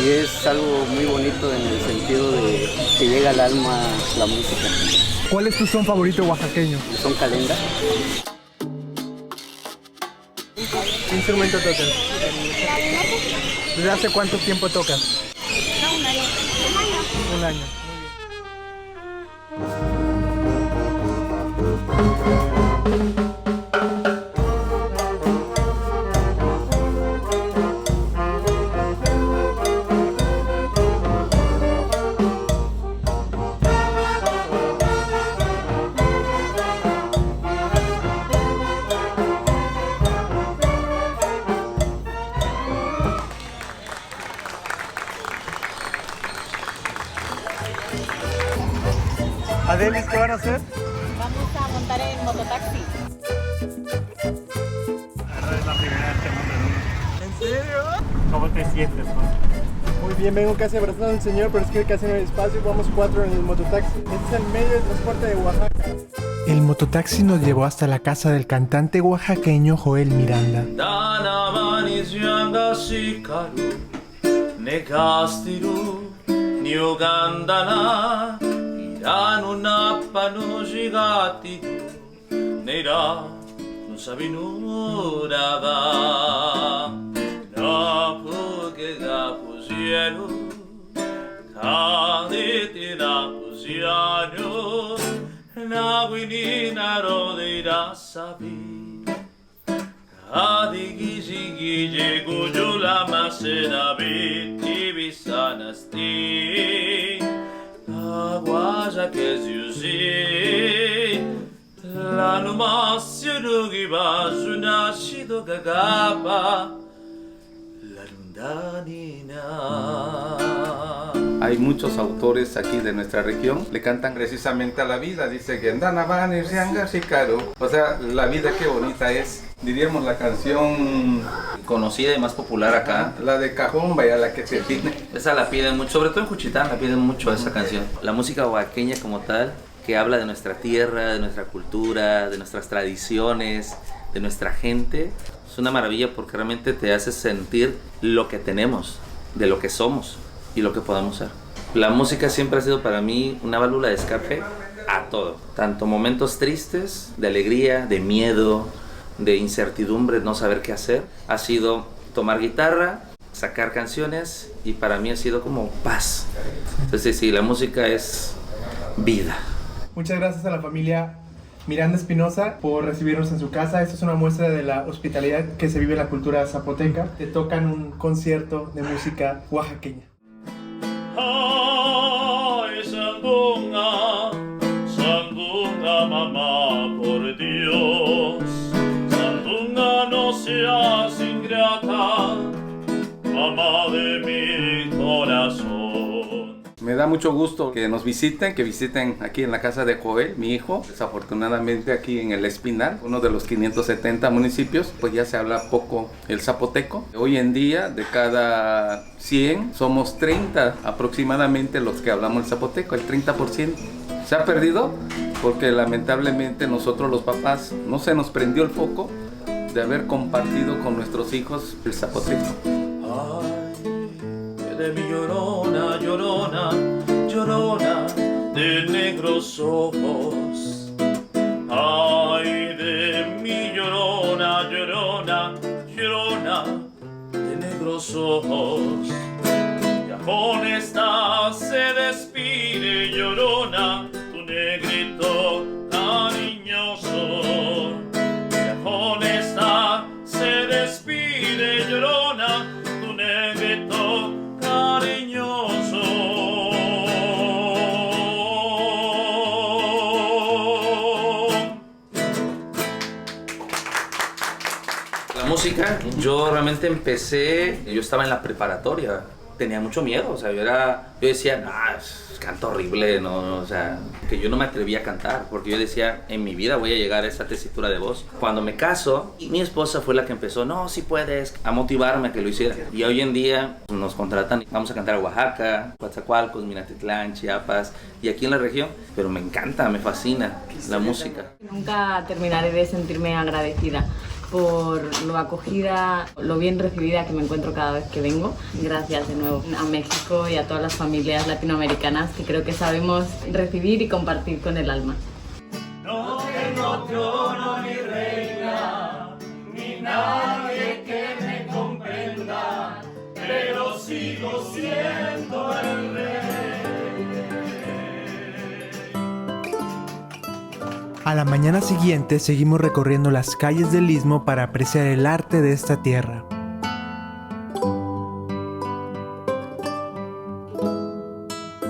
y es algo muy bonito en el sentido de que llega al alma la música. ¿Cuál es tu son favorito oaxaqueño? El son calenda. ¿Qué instrumento tocas? ¿Desde hace cuánto tiempo tocas? Un año. Un año. Adelis, ¿qué van a hacer? Vamos a montar en mototaxi. Es la primera vez que monto en uno. ¿En serio? ¿Cómo te sientes, Muy bien, vengo casi abrazando al señor, pero es que casi no hay espacio. Vamos 4 en el mototaxi. Este es el medio de transporte de Oaxaca. El mototaxi nos llevó hasta la casa del cantante oaxaqueño Joel Miranda. Hay muchos autores aquí de nuestra región, le cantan precisamente a la vida, dice que o sea, la vida qué bonita es. Diríamos la canción conocida y más popular acá, la de Cajón, vaya, la que se tiene. Esa la piden mucho, sobre todo en Juchitán la piden mucho esa canción. La música oaxaqueña como tal, que habla de nuestra tierra, de nuestra cultura, de nuestras tradiciones, de nuestra gente, es una maravilla porque realmente te hace sentir lo que tenemos, de lo que somos y lo que podemos ser. La música siempre ha sido para mí una válvula de escape a todo, tanto momentos tristes, de alegría, de miedo, de incertidumbre, no saber qué hacer. Ha sido tomar guitarra, sacar canciones y para mí ha sido como paz. Entonces sí, la música es vida. Muchas gracias a la familia Miranda Espinosa por recibirnos en su casa. Esto es una muestra de la hospitalidad que se vive en la cultura zapoteca. Te tocan un concierto de música oaxaqueña. Ay, Sandunga, Sandunga, mamá, por Dios. Sandunga, no seas ingrata, mamá de mi corazón. Me da mucho gusto que nos visiten, que visiten aquí en la casa de Joel, mi hijo. Desafortunadamente aquí en El Espinal, uno de los 570 municipios, pues ya se habla poco el zapoteco. Hoy en día, de cada 100, somos 30 aproximadamente los que hablamos el zapoteco, el 30%. Se ha perdido porque lamentablemente nosotros los papás no se nos prendió el foco de haber compartido con nuestros hijos el zapoteco. De mi llorona, llorona, llorona, de negros ojos. Ay, de mi llorona, llorona, llorona, de negros ojos. Ya con esta se despide, llorona, tu negrito cariñoso. Ya con esta se despide, llorona, tu negrito cariñoso. La música, yo realmente empecé, yo estaba en la preparatoria, tenía mucho miedo, o sea, yo decía, canto horrible, no, o sea, que yo no me atrevía a cantar, porque yo decía, en mi vida voy a llegar a esa tesitura de voz. Cuando me caso, mi esposa fue la que empezó, no, sí puedes, a motivarme a que lo hiciera. Y hoy en día nos contratan, vamos a cantar a Oaxaca, Coatzacoalcos, Minatitlán, Chiapas, y aquí en la región, pero me encanta, me fascina la música. Nunca terminaré de sentirme agradecida por lo acogida, lo bien recibida que me encuentro cada vez que vengo. Gracias de nuevo a México y a todas las familias latinoamericanas que creo que sabemos recibir y compartir con el alma. No tengo trono ni reina, ni nadie que me comprenda, pero sigo siendo el rey. A la mañana siguiente seguimos recorriendo las calles del Istmo para apreciar el arte de esta tierra.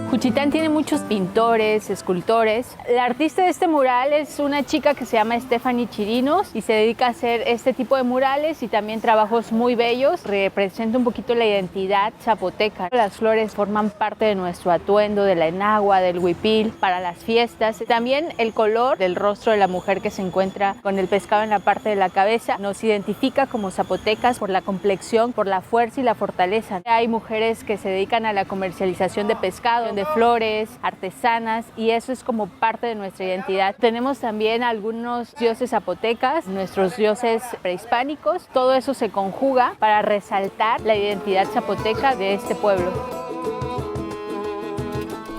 Juchitán tiene muchos pintores, escultores. La artista de este mural es una chica que se llama Stephanie Chirinos y se dedica a hacer este tipo de murales y también trabajos muy bellos. Representa un poquito la identidad zapoteca. Las flores forman parte de nuestro atuendo, de la enagua, del huipil, para las fiestas. También el color del rostro de la mujer que se encuentra con el pescado en la parte de la cabeza nos identifica como zapotecas por la complexión, por la fuerza y la fortaleza. Hay mujeres que se dedican a la comercialización de pescado, de flores, artesanas, y eso es como parte de nuestra identidad. Tenemos también algunos dioses zapotecas, nuestros dioses prehispánicos. Todo eso se conjuga para resaltar la identidad zapoteca de este pueblo.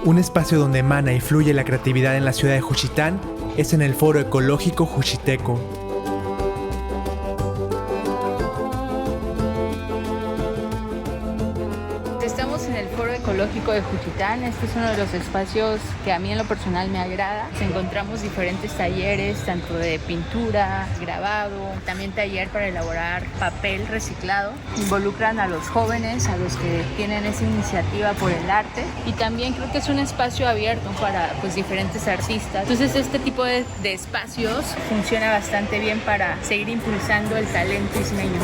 Un espacio donde emana y fluye la creatividad en la ciudad de Juchitán es en el Foro Ecológico Juchiteco. Estamos en el Foro Ecológico de Juchitán. Este es uno de los espacios que a mí en lo personal me agrada. Encontramos diferentes talleres, tanto de pintura, grabado, también taller para elaborar papel reciclado. Involucran a los jóvenes, a los que tienen esa iniciativa por el arte, y también creo que es un espacio abierto para diferentes artistas. Entonces este tipo de espacios funciona bastante bien para seguir impulsando el talento ismeño.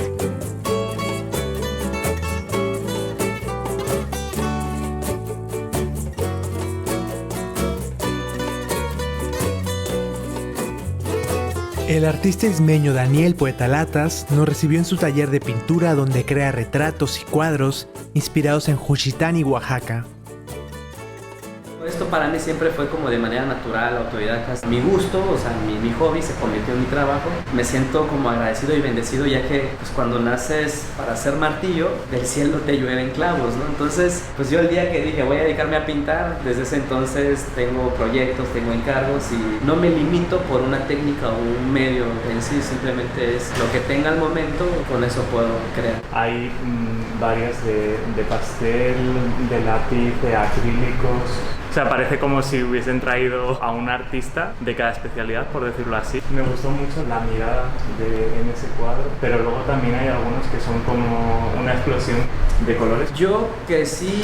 El artista ismeño Daniel Poeta Latas nos recibió en su taller de pintura donde crea retratos y cuadros inspirados en Juchitán y Oaxaca. Esto para mí siempre fue como de manera natural, autodidacta. Mi gusto, o sea, mi hobby se convirtió en mi trabajo. Me siento como agradecido y bendecido, ya que pues, cuando naces para ser martillo, del cielo te llueven clavos, ¿no? Entonces, pues yo el día que dije voy a dedicarme a pintar, desde ese entonces tengo proyectos, tengo encargos y no me limito por una técnica o un medio en sí, simplemente es lo que tenga al momento, con eso puedo crear. Hay varias de pastel, de lápiz, de acrílicos. O sea, parece como si hubiesen traído a un artista de cada especialidad, por decirlo así. Me gustó mucho la mirada en ese cuadro, pero luego también hay algunos que son como una explosión de colores. Yo crecí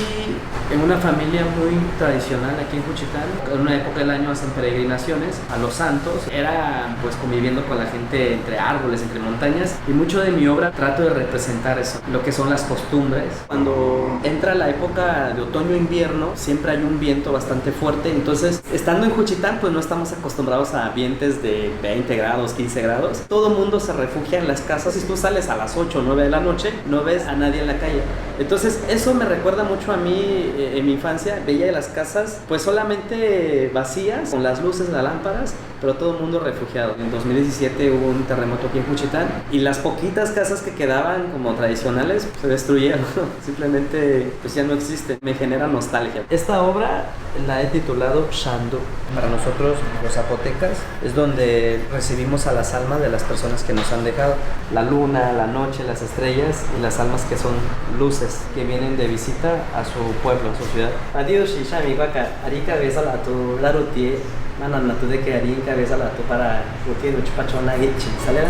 en una familia muy tradicional aquí en Juchitán. En una época del año hacen peregrinaciones a los santos. Era pues conviviendo con la gente entre árboles, entre montañas, y mucho de mi obra trato de representar eso, lo que son las costumbres. Cuando entra la época de otoño-invierno, siempre hay un viento bastante fuerte, entonces estando en Juchitán pues no estamos acostumbrados a ambientes de 20 grados, 15 grados. Todo mundo se refugia en las casas. Si tú sales a las 8 o 9 de la noche, no ves a nadie en la calle. Entonces eso me recuerda mucho a mí en mi infancia. Veía las casas pues solamente vacías, con las luces, las lámparas, pero todo el mundo refugiado. En 2017 hubo un terremoto aquí en Juchitán y las poquitas casas que quedaban como tradicionales se destruyeron. Simplemente pues ya no existen. Me genera nostalgia. Esta obra la he titulado Xandú. Para nosotros los zapotecas es donde recibimos a las almas de las personas que nos han dejado. La luna, la noche, las estrellas y las almas que son luces que vienen de visita a su pueblo, a su ciudad. Adiós, Shami Waka. Arika besala tu larutie. Manana tu de que arika besala tu para rutie no chupachona gichi. ¿Sale?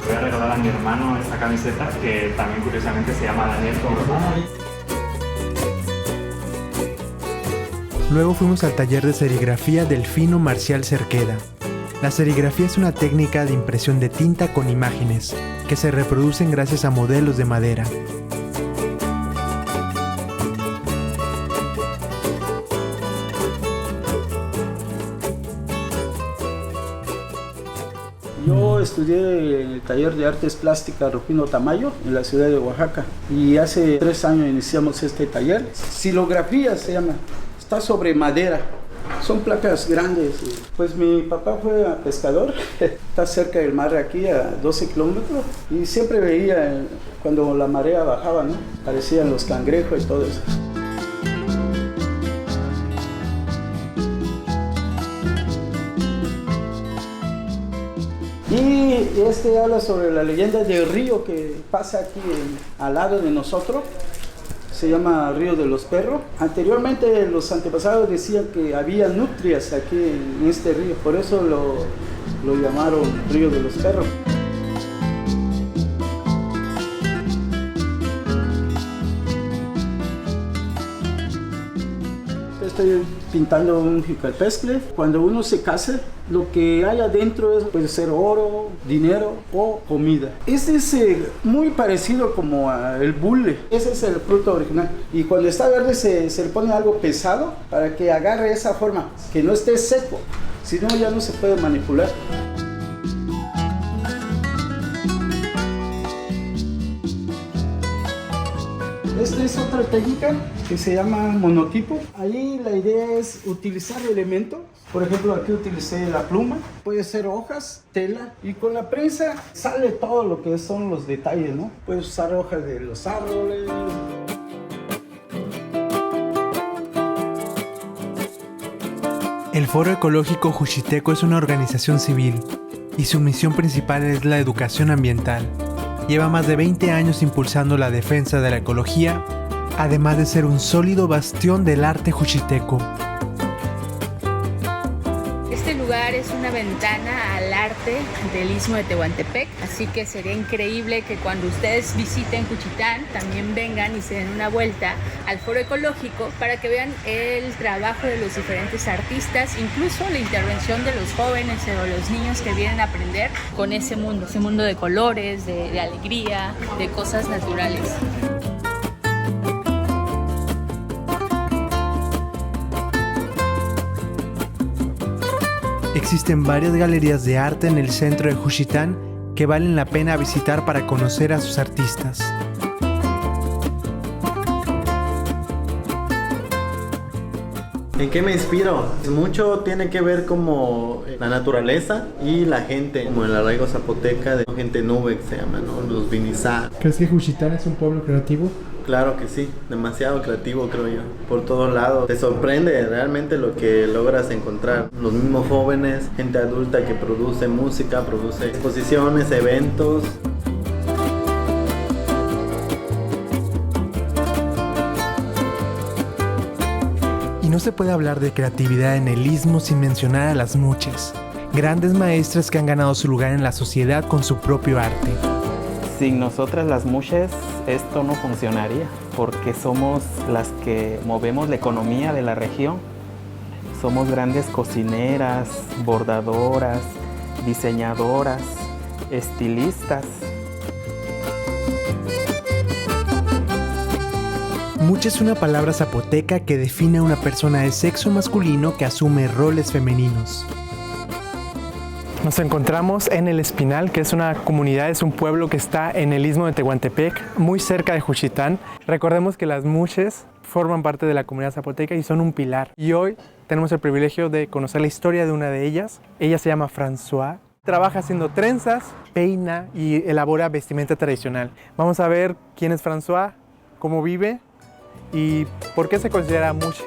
Voy a regalar a mi hermano esta camiseta que también curiosamente se llama Daniel como hermano. Luego fuimos al taller de serigrafía Delfino Marcial Cerqueda. La serigrafía es una técnica de impresión de tinta con imágenes, que se reproducen gracias a modelos de madera. Yo estudié en el taller de artes plásticas Rufino Tamayo en la ciudad de Oaxaca y hace 3 años iniciamos este taller. Silografía se llama, está sobre madera, son placas grandes. Pues mi papá fue pescador, está cerca del mar aquí a 12 kilómetros y siempre veía cuando la marea bajaba, ¿no? Aparecían los cangrejos y todo eso. Y este habla sobre la leyenda del río que pasa aquí al lado de nosotros. Se llama Río de los Perros. Anteriormente los antepasados decían que había nutrias aquí en este río, por eso lo llamaron Río de los Perros. estoy pintando un jicalpescle. Cuando uno se casa, lo que hay adentro puede ser oro, dinero o comida. Este es muy parecido como al bule. Ese es el fruto original. Y cuando está verde se le pone algo pesado para que agarre esa forma, que no esté seco. Si no, ya no se puede manipular. Esta es otra técnica que se llama monotipo. Ahí la idea es utilizar elementos. Por ejemplo, aquí utilicé la pluma, puede ser hojas, tela, y con la prensa sale todo lo que son los detalles, ¿no? Puedes usar hojas de los árboles. El Foro Ecológico Juchiteco es una organización civil y su misión principal es la educación ambiental. Lleva más de 20 años impulsando la defensa de la ecología, además de ser un sólido bastión del arte juchiteco. Este lugar es una ventana al arte del Istmo de Tehuantepec, así que sería increíble que cuando ustedes visiten Juchitán también vengan y se den una vuelta al Foro Ecológico para que vean el trabajo de los diferentes artistas, incluso la intervención de los jóvenes o los niños que vienen a aprender con ese mundo de colores, de alegría, de cosas naturales. Existen varias galerías de arte en el centro de Juchitán que valen la pena visitar para conocer a sus artistas. ¿En qué me inspiro? Mucho tiene que ver como la naturaleza y la gente, como el arraigo zapoteca de gente nube que se llama, ¿no? Los vinizá. ¿Crees que Juchitán es un pueblo creativo? Claro que sí, demasiado creativo creo yo. Por todos lados, te sorprende realmente lo que logras encontrar. Los mismos jóvenes, gente adulta que produce música, produce exposiciones, eventos. Y no se puede hablar de creatividad en el Istmo sin mencionar a las muches, grandes maestras que han ganado su lugar en la sociedad con su propio arte. Sin nosotras las muches esto no funcionaría, porque somos las que movemos la economía de la región. Somos grandes cocineras, bordadoras, diseñadoras, estilistas. Mucha es una palabra zapoteca que define a una persona de sexo masculino que asume roles femeninos. Nos encontramos en El Espinal, que es una comunidad, es un pueblo que está en el Istmo de Tehuantepec, muy cerca de Juchitán. Recordemos que las muches forman parte de la comunidad zapoteca y son un pilar. Y hoy tenemos el privilegio de conocer la historia de una de ellas. Ella se llama François. Trabaja haciendo trenzas, peina y elabora vestimenta tradicional. Vamos a ver quién es François, cómo vive y por qué se considera muche.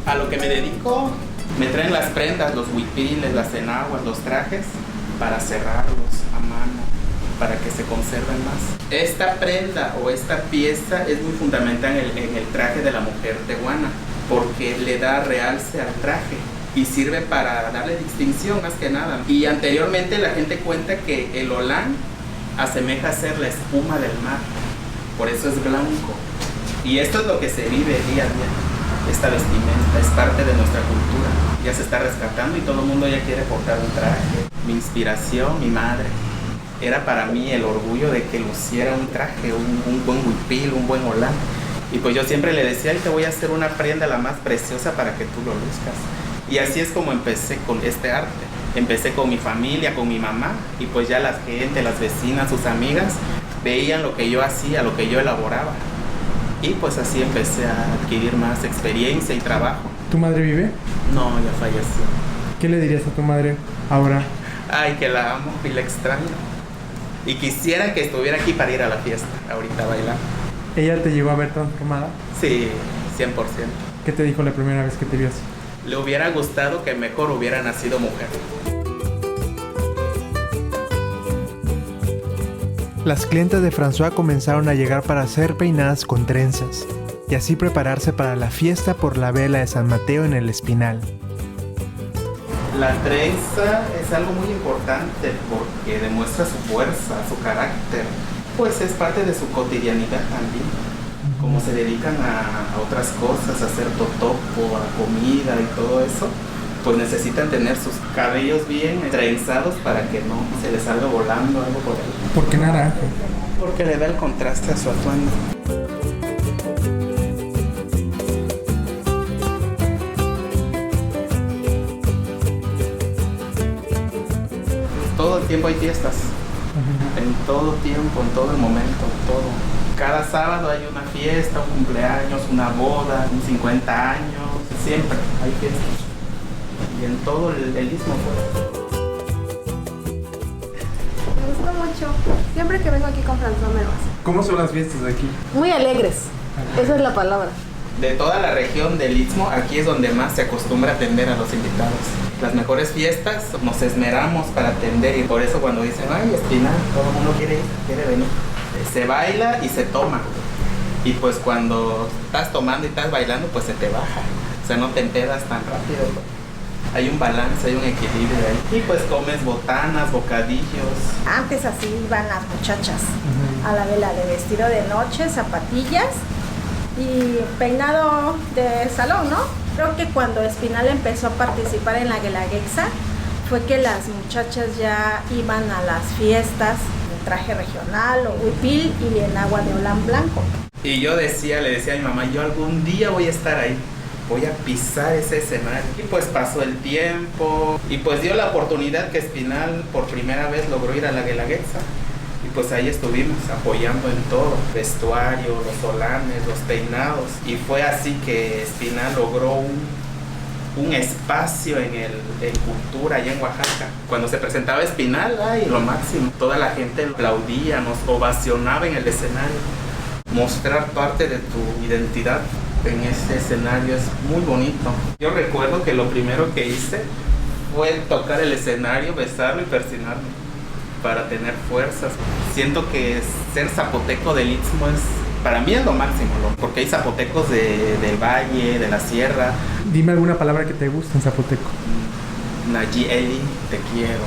A lo que me dedico, me traen las prendas, los huipiles, las enaguas, los trajes, para cerrarlos a mano, para que se conserven más. Esta prenda o esta pieza es muy fundamental en el traje de la mujer tehuana, porque le da realce al traje y sirve para darle distinción más que nada. Y anteriormente la gente cuenta que el olán asemeja a ser la espuma del mar, por eso es blanco. Y esto es lo que se vive día a día. Esta vestimenta es parte de nuestra cultura, ya se está rescatando y todo el mundo ya quiere portar un traje. Mi inspiración, mi madre, era para mí el orgullo de que luciera un traje, un buen huipil, un buen olán. Y pues yo siempre le decía, ay, te voy a hacer una prenda la más preciosa para que tú lo luzcas. Y así es como empecé con este arte. Empecé con mi familia, con mi mamá, y pues ya la gente, las vecinas, sus amigas, veían lo que yo hacía, lo que yo elaboraba. Y pues así empecé a adquirir más experiencia y trabajo. ¿Tu madre vive? No, ya falleció. ¿Qué le dirías a tu madre ahora? Ay, que la amo y la extraño. Y quisiera que estuviera aquí para ir a la fiesta, ahorita a bailar. ¿Ella te llegó a ver transformada? Sí, 100%. ¿Qué te dijo la primera vez que te vio así? Le hubiera gustado que mejor hubiera nacido mujer. las clientas de François comenzaron a llegar para ser peinadas con trenzas y así prepararse para la fiesta por la vela de San Mateo en el Espinal. La trenza es algo muy importante porque demuestra su fuerza, su carácter, pues es parte de su cotidianidad también. Como se dedican a otras cosas, a hacer totopo, a comida y todo eso, pues necesitan tener sus cabellos bien trenzados para que no se les salga volando algo por ahí. ¿Por qué naranja? Porque le da el contraste a su atuendo. Todo el tiempo hay fiestas. En todo tiempo, en todo el momento, todo. Cada sábado hay una fiesta, un cumpleaños, una boda, un 50 años, siempre hay fiestas. Y en todo el istmo Me gustó mucho. Siempre que vengo aquí con François me vas. ¿Cómo son las fiestas de aquí? Muy alegres. Esa es la palabra. De toda la región del Istmo, aquí es donde más se acostumbra a atender a los invitados. Las mejores fiestas nos esmeramos para atender y por eso cuando dicen, ay, Espinal, todo el mundo quiere ir, quiere venir. Se baila y se toma. Y pues cuando estás tomando y estás bailando, pues se te baja. O sea, no te empedas tan rápido. Hay un balance, hay un equilibrio ahí. Y pues comes botanas, bocadillos. Antes así iban las muchachas a la vela de vestido de noche, zapatillas y peinado de salón, ¿no? Creo que cuando Espinal empezó a participar en la Guelaguetza fue que las muchachas ya iban a las fiestas en traje regional o huipil y en agua de holán blanco. Y yo le decía a mi mamá, yo algún día voy a estar ahí, voy a pisar ese escenario. Y pues pasó el tiempo y pues dio la oportunidad que Espinal por primera vez logró ir a la Guelaguetza. Y pues ahí estuvimos apoyando en todo, vestuario, los solanes, los peinados. Y fue así que Espinal logró un espacio en cultura allá en Oaxaca. Cuando se presentaba Espinal, ay, lo máximo. Toda la gente aplaudía, nos ovacionaba en el escenario. Mostrar parte de tu identidad en ese escenario es muy bonito. Yo recuerdo que lo primero que hice fue tocar el escenario, besarlo y persinarme para tener fuerzas. Siento que ser zapoteco del Istmo para mí es lo máximo, porque hay zapotecos del valle, de la sierra. Dime alguna palabra que te guste en zapoteco. Nayi Eli, te quiero.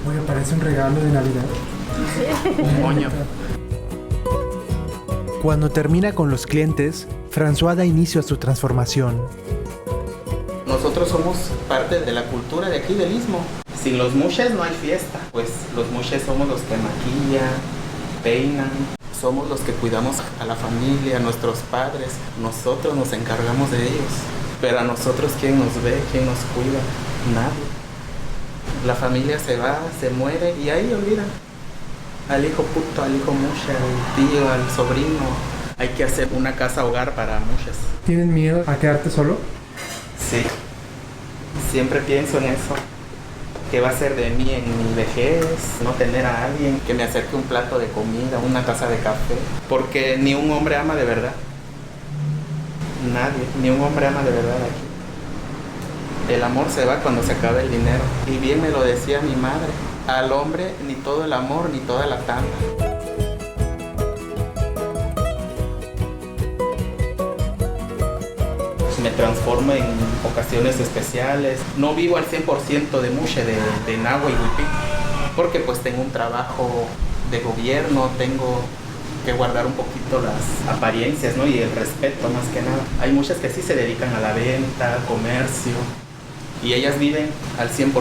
Oye, parece un regalo de Navidad. Un moño. Cuando termina con los clientes, François da inicio a su transformación. Nosotros somos parte de la cultura de aquí del Istmo. Sin los mushes no hay fiesta, pues los mushes somos los que maquillan, peinan, somos los que cuidamos a la familia, a nuestros padres. Nosotros nos encargamos de ellos, pero a nosotros ¿quién nos ve? ¿Quién nos cuida? Nadie. La familia se va, se muere y ahí olvidan al hijo puto, al hijo mushe, al tío, al sobrino. Hay que hacer una casa hogar para mushes. ¿Tienes miedo a quedarte solo? Sí, siempre pienso en eso. ¿Qué va a ser de mí en mi vejez? No tener a alguien que me acerque un plato de comida, una taza de café. Porque ni un hombre ama de verdad. Nadie, ni un hombre ama de verdad aquí. El amor se va cuando se acaba el dinero. Y bien me lo decía mi madre. Al hombre ni todo el amor ni toda la tanda. Me transformo en ocasiones especiales. No vivo al 100% de mushe, de nahua y huipil, porque pues tengo un trabajo de gobierno, tengo que guardar un poquito las apariencias, ¿no? Y el respeto más que nada. Hay muchas que sí se dedican a la venta, al comercio, y ellas viven al 100%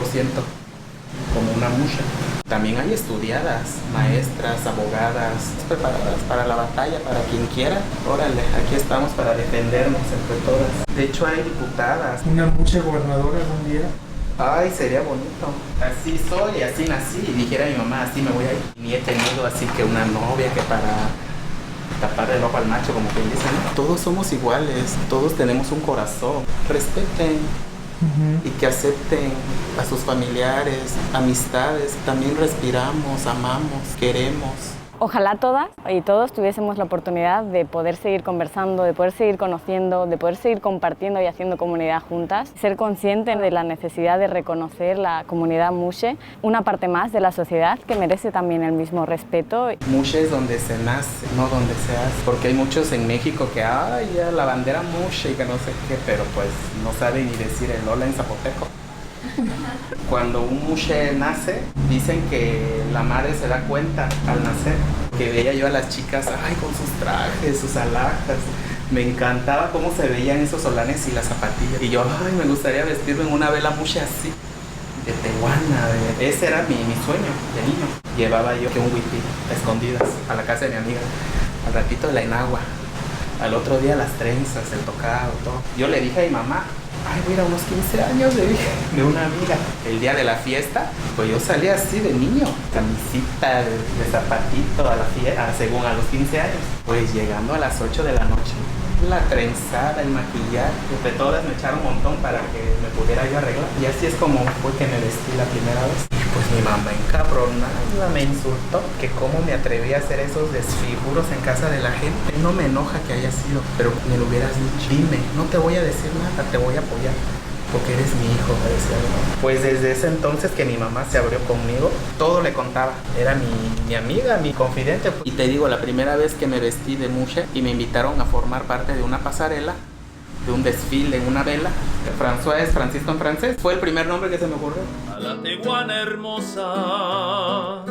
como una musha. También hay estudiadas, maestras, abogadas, preparadas para la batalla, para quien quiera. Órale, aquí estamos para defendernos entre todas. De hecho hay diputadas. ¿Una musha gobernadora algún día? Ay, sería bonito. Así soy, así nací. Y dijera mi mamá, así me voy a ir. Ni he tenido así que una novia que para tapar el ojo al macho, como que dicen. Todos somos iguales, todos tenemos un corazón. Respeten. Y que acepten a sus familiares, amistades. También respiramos, amamos, queremos. Ojalá todas y todos tuviésemos la oportunidad de poder seguir conversando, de poder seguir conociendo, de poder seguir compartiendo y haciendo comunidad juntas, ser conscientes de la necesidad de reconocer la comunidad Mushe, una parte más de la sociedad que merece también el mismo respeto. Mushe es donde se nace, no donde se hace, porque hay muchos en México que, ay, ya la bandera Mushe y que no sé qué, pero pues no saben ni decir el hola en zapoteco. Cuando un mushe nace, dicen que la madre se da cuenta al nacer, que veía yo a las chicas, ay, con sus trajes, sus alhajas. Me encantaba cómo se veían esos solanes y las zapatillas. Y yo, ay, me gustaría vestirme en una vela mushe así, de tehuana. Ese era mi sueño de niño. Llevaba yo que un huipil a escondidas a la casa de mi amiga, al ratito la enagua, al otro día las trenzas, el tocado, todo. Yo le dije a mi mamá, ay, voy a ir a unos 15 años, le dije, de una amiga. El día de la fiesta, pues yo salí así de niño, camisita de zapatito a la fiesta, según a los 15 años. Pues llegando a las 8 de la noche, la trenzada, el maquillaje, de todas me echaron un montón para que me pudiera yo arreglar. Y así es como fue que me vestí la primera vez. Y pues mi mamá encabronada me insultó, que cómo me atreví a hacer esos desfiguros en casa de la gente. No me enoja que haya sido, pero me lo hubieras dicho. Dime, no te voy a decir nada, te voy a apoyar, porque eres mi hijo, me decía mi mamá. Pues desde ese entonces que mi mamá se abrió conmigo, todo le contaba. Era mi amiga, mi confidente. Y te digo, la primera vez que me vestí de mushe y me invitaron a formar parte de una pasarela, de un desfile en una vela. François es Francisco en francés. Fue el primer nombre que se me ocurrió. A la tehuana hermosa,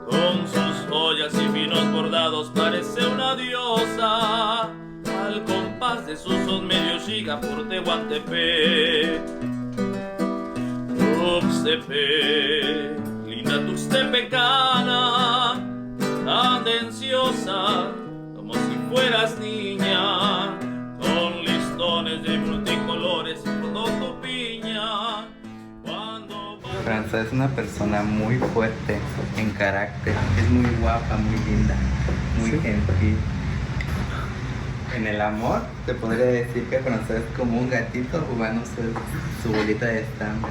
con sus joyas y finos bordados, parece una diosa. Al compás de sus son medio giga por Tehuantepec. Tuxtepec, linda tuxtepecana, tendenciosa como si fueras niña, con listones de multicolores y todo tu piña. François es una persona muy fuerte en carácter, es muy guapa, muy linda, muy gentil. En el amor, te podría decir que François es como un gatito jugando su bolita de estambre.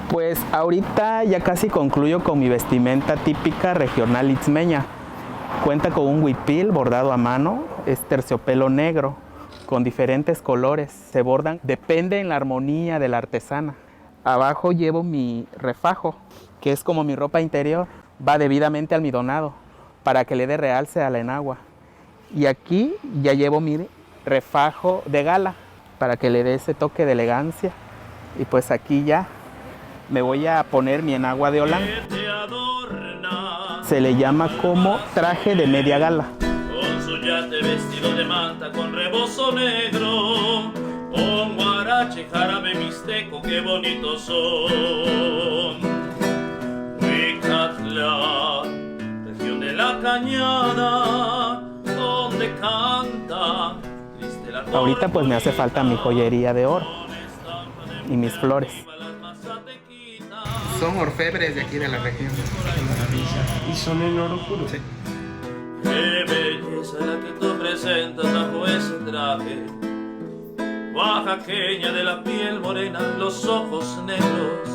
Pues ahorita ya casi concluyo con mi vestimenta típica regional itzmeña. Cuenta con un huipil bordado a mano, es terciopelo negro, con diferentes colores. Se bordan, depende en la armonía de la artesana. Abajo llevo mi refajo, que es como mi ropa interior. Va debidamente almidonado, para que le dé realce a la enagua. Y aquí ya llevo mi refajo de gala, para que le dé ese toque de elegancia. Y pues aquí ya me voy a poner mi enagua de Holanda. Se le llama como traje de media gala. Con su yate vestido de manta con rebozo negro, con guarache, jarabe mixteco, qué bonitos son. Huicatlán, región de la Cañada, donde canta triste la tormenta. Ahorita pues me hace falta mi joyería de oro y mis flores. Son orfebres de aquí de la región. ¿Y son en oro puro? Sí. Qué belleza la que tú presentas bajo ese traje, oaxaqueña de la piel morena, los ojos negros,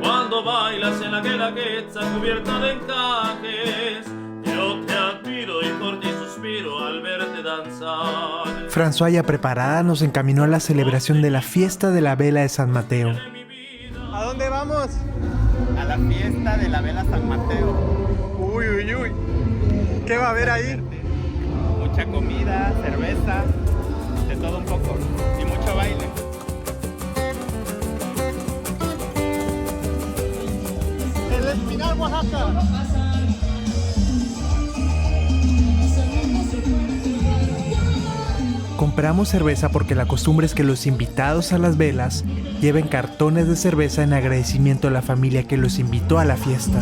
cuando bailas en la guelaguetza cubierta de encajes. Yo te admiro y por ti suspiro al verte danzar. François, ya preparada, nos encaminó a la celebración de la fiesta de la vela de San Mateo. ¿A dónde vamos? A la fiesta de la vela San Mateo. Uy, uy, uy. ¿Qué va a haber ahí? Mucha comida, cerveza, de todo un poco y mucho baile. El Espinar, Oaxaca. Compramos cerveza porque la costumbre es que los invitados a las velas lleven cartones de cerveza en agradecimiento a la familia que los invitó a la fiesta.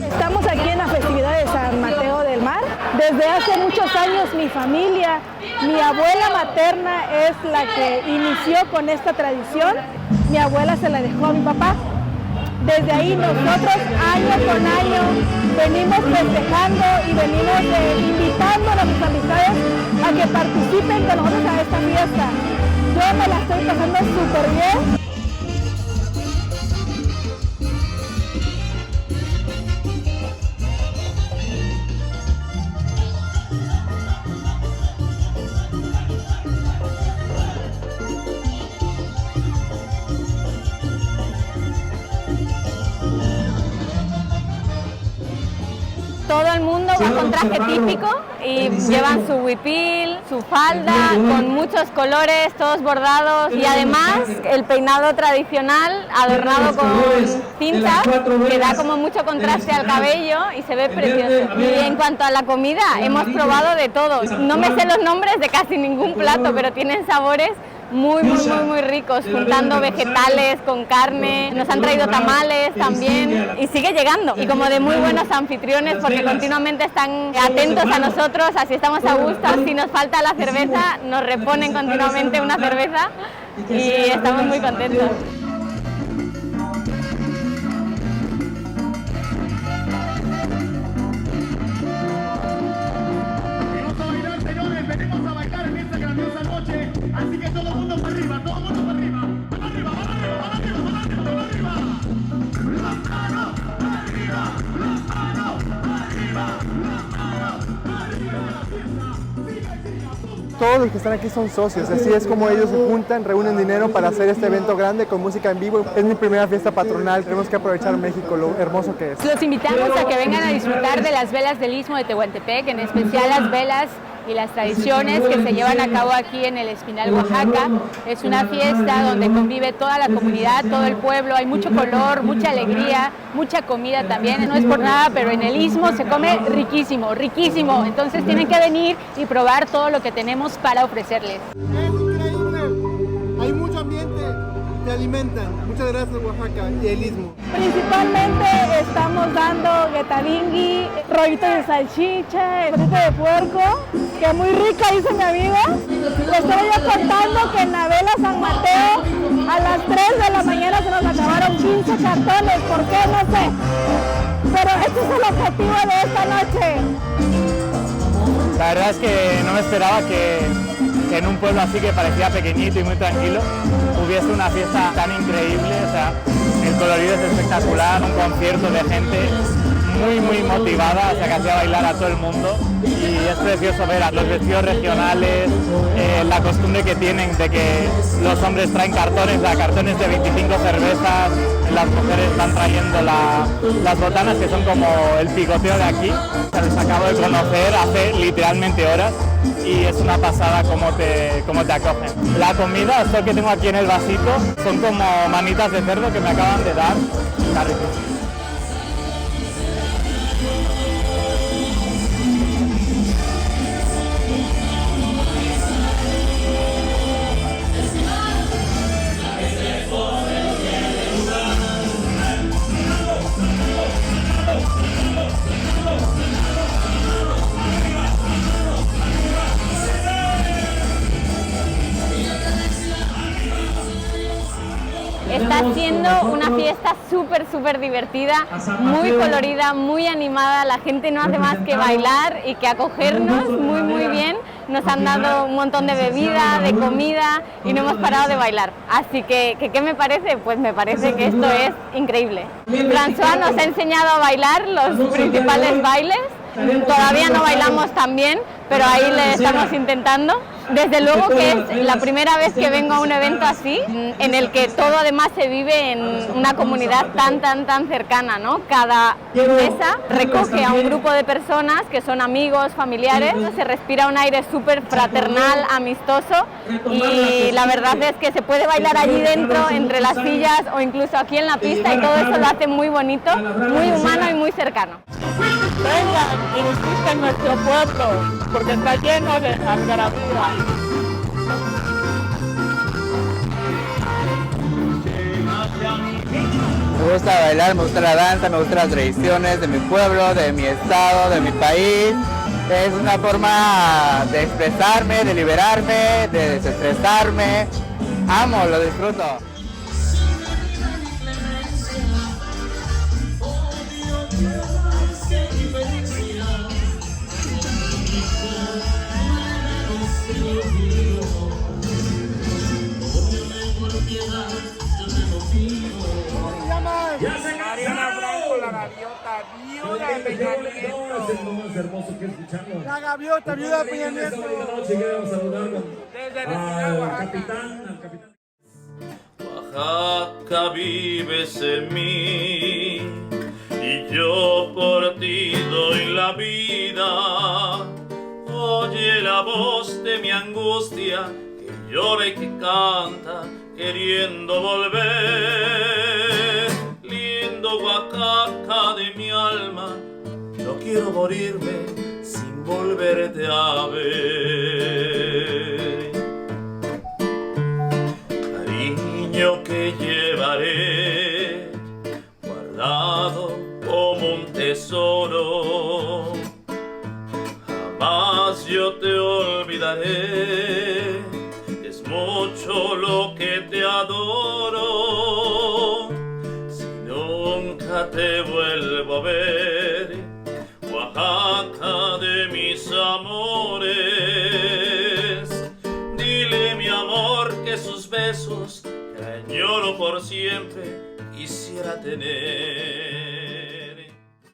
Estamos aquí en la festividad de San Mateo del Mar. Desde hace muchos años mi familia, mi abuela materna es la que inició con esta tradición. Mi abuela se la dejó a mi papá. Desde ahí nosotros año con año venimos festejando y venimos invitando a nuestras amistades a que participen con nosotros a esta fiesta. Yo me la estoy pasando súper bien. traje típico y llevan su huipil, su falda, con muchos colores, todos bordados y además el peinado tradicional adornado con cintas que da como mucho contraste al cabello y se ve precioso. Y en cuanto a la comida, hemos probado de todo. No me sé los nombres de casi ningún plato, pero tienen sabores muy ricos, juntando vegetales con carne. Nos han traído tamales también y sigue llegando. Y como de muy buenos anfitriones, porque continuamente están atentos a nosotros, así estamos a gusto. Si nos falta la cerveza, nos reponen continuamente una cerveza y estamos muy contentos. Así que todo el mundo para arriba, todo el mundo para arriba. Para arriba, para arriba, para arriba, para arriba, para arriba. Las manos para arriba, las manos para arriba, las manos para arriba de la fiesta. Todos los que están aquí son socios, así es como ellos se juntan, reúnen dinero para hacer este evento grande con música en vivo. Es mi primera fiesta patronal, tenemos que aprovechar México, lo hermoso que es. Los invitamos a que vengan a disfrutar de las velas del Istmo de Tehuantepec, en especial las velas y las tradiciones que se llevan a cabo aquí en el Espinal, Oaxaca. Es una fiesta donde convive toda la comunidad, todo el pueblo, hay mucho color, mucha alegría, mucha comida también. No es por nada, pero en el Istmo se come riquísimo, riquísimo. Entonces tienen que venir y probar todo lo que tenemos para ofrecerles. Es increíble, hay mucho ambiente, te alimentan. Muchas gracias, Oaxaca y el Istmo. Principalmente estamos dando guetadingui, rollito de salchicha, rito de puerco, que muy rica, dice mi amigo. Le estoy yo contando que en la vela San Mateo a las 3 de la mañana se nos acabaron 15 cartones. ¿Por qué? No sé. Pero este es el objetivo de esta noche. La verdad es que no me esperaba que en un pueblo así que parecía pequeñito y muy tranquilo hubiese una fiesta tan increíble. O sea, el colorido es espectacular, un concierto de gente muy motivada, o sea, que hacía bailar a todo el mundo, y es precioso ver a los vestidos regionales, la costumbre que tienen de que los hombres traen cartones de 25 cervezas, las mujeres van trayendo las botanas, que son como el picoteo de aquí. Les acabo de conocer hace literalmente horas y es una pasada cómo te acogen. La comida, esto que tengo aquí en el vasito, son como manitas de cerdo que me acaban de dar. Está riquísimo. Está siendo una fiesta súper divertida, muy colorida, muy animada. La gente no hace más que bailar y que acogernos muy bien. Nos han dado un montón de bebida, de comida y no hemos parado de bailar. Así que, ¿qué me parece? Pues me parece que esto es increíble. François nos ha enseñado a bailar los principales bailes. Todavía no bailamos tan bien, pero ahí le estamos intentando. Desde luego que es la primera vez que vengo a un evento así, en el que todo además se vive en una comunidad tan cercana, ¿no? Cada mesa recoge a un grupo de personas que son amigos, familiares, se respira un aire súper fraternal, amistoso, y la verdad es que se puede bailar allí dentro, entre las sillas o incluso aquí en la pista, y todo eso lo hace muy bonito, muy humano y muy cercano. Vengan y visiten nuestro pueblo, porque está lleno de algarabía. Me gusta bailar, me gusta la danza, me gustan las tradiciones de mi pueblo, de mi estado, de mi país. Es una forma de expresarme, de liberarme, de desestresarme. Amo, lo disfruto. Mariana Franco, la gaviota, viuda de Peña Nieto. La gaviota, viuda de Peña Nieto. Desde el Espinal, Oaxaca. Oaxaca, vives en mí y yo por ti doy la vida. vida. Oye la voz de mi angustia, que llora y que canta, queriendo volver. Lindo Oaxaca de mi alma, no quiero morirme sin volverte a ver. Cariño que llevaré guardado como un tesoro, jamás yo te olvidaré, es mucho lo que te adoro. Si nunca te vuelvo a ver, Oaxaca de mis amores, dile mi amor que sus besos, que añoro por siempre, quisiera tener.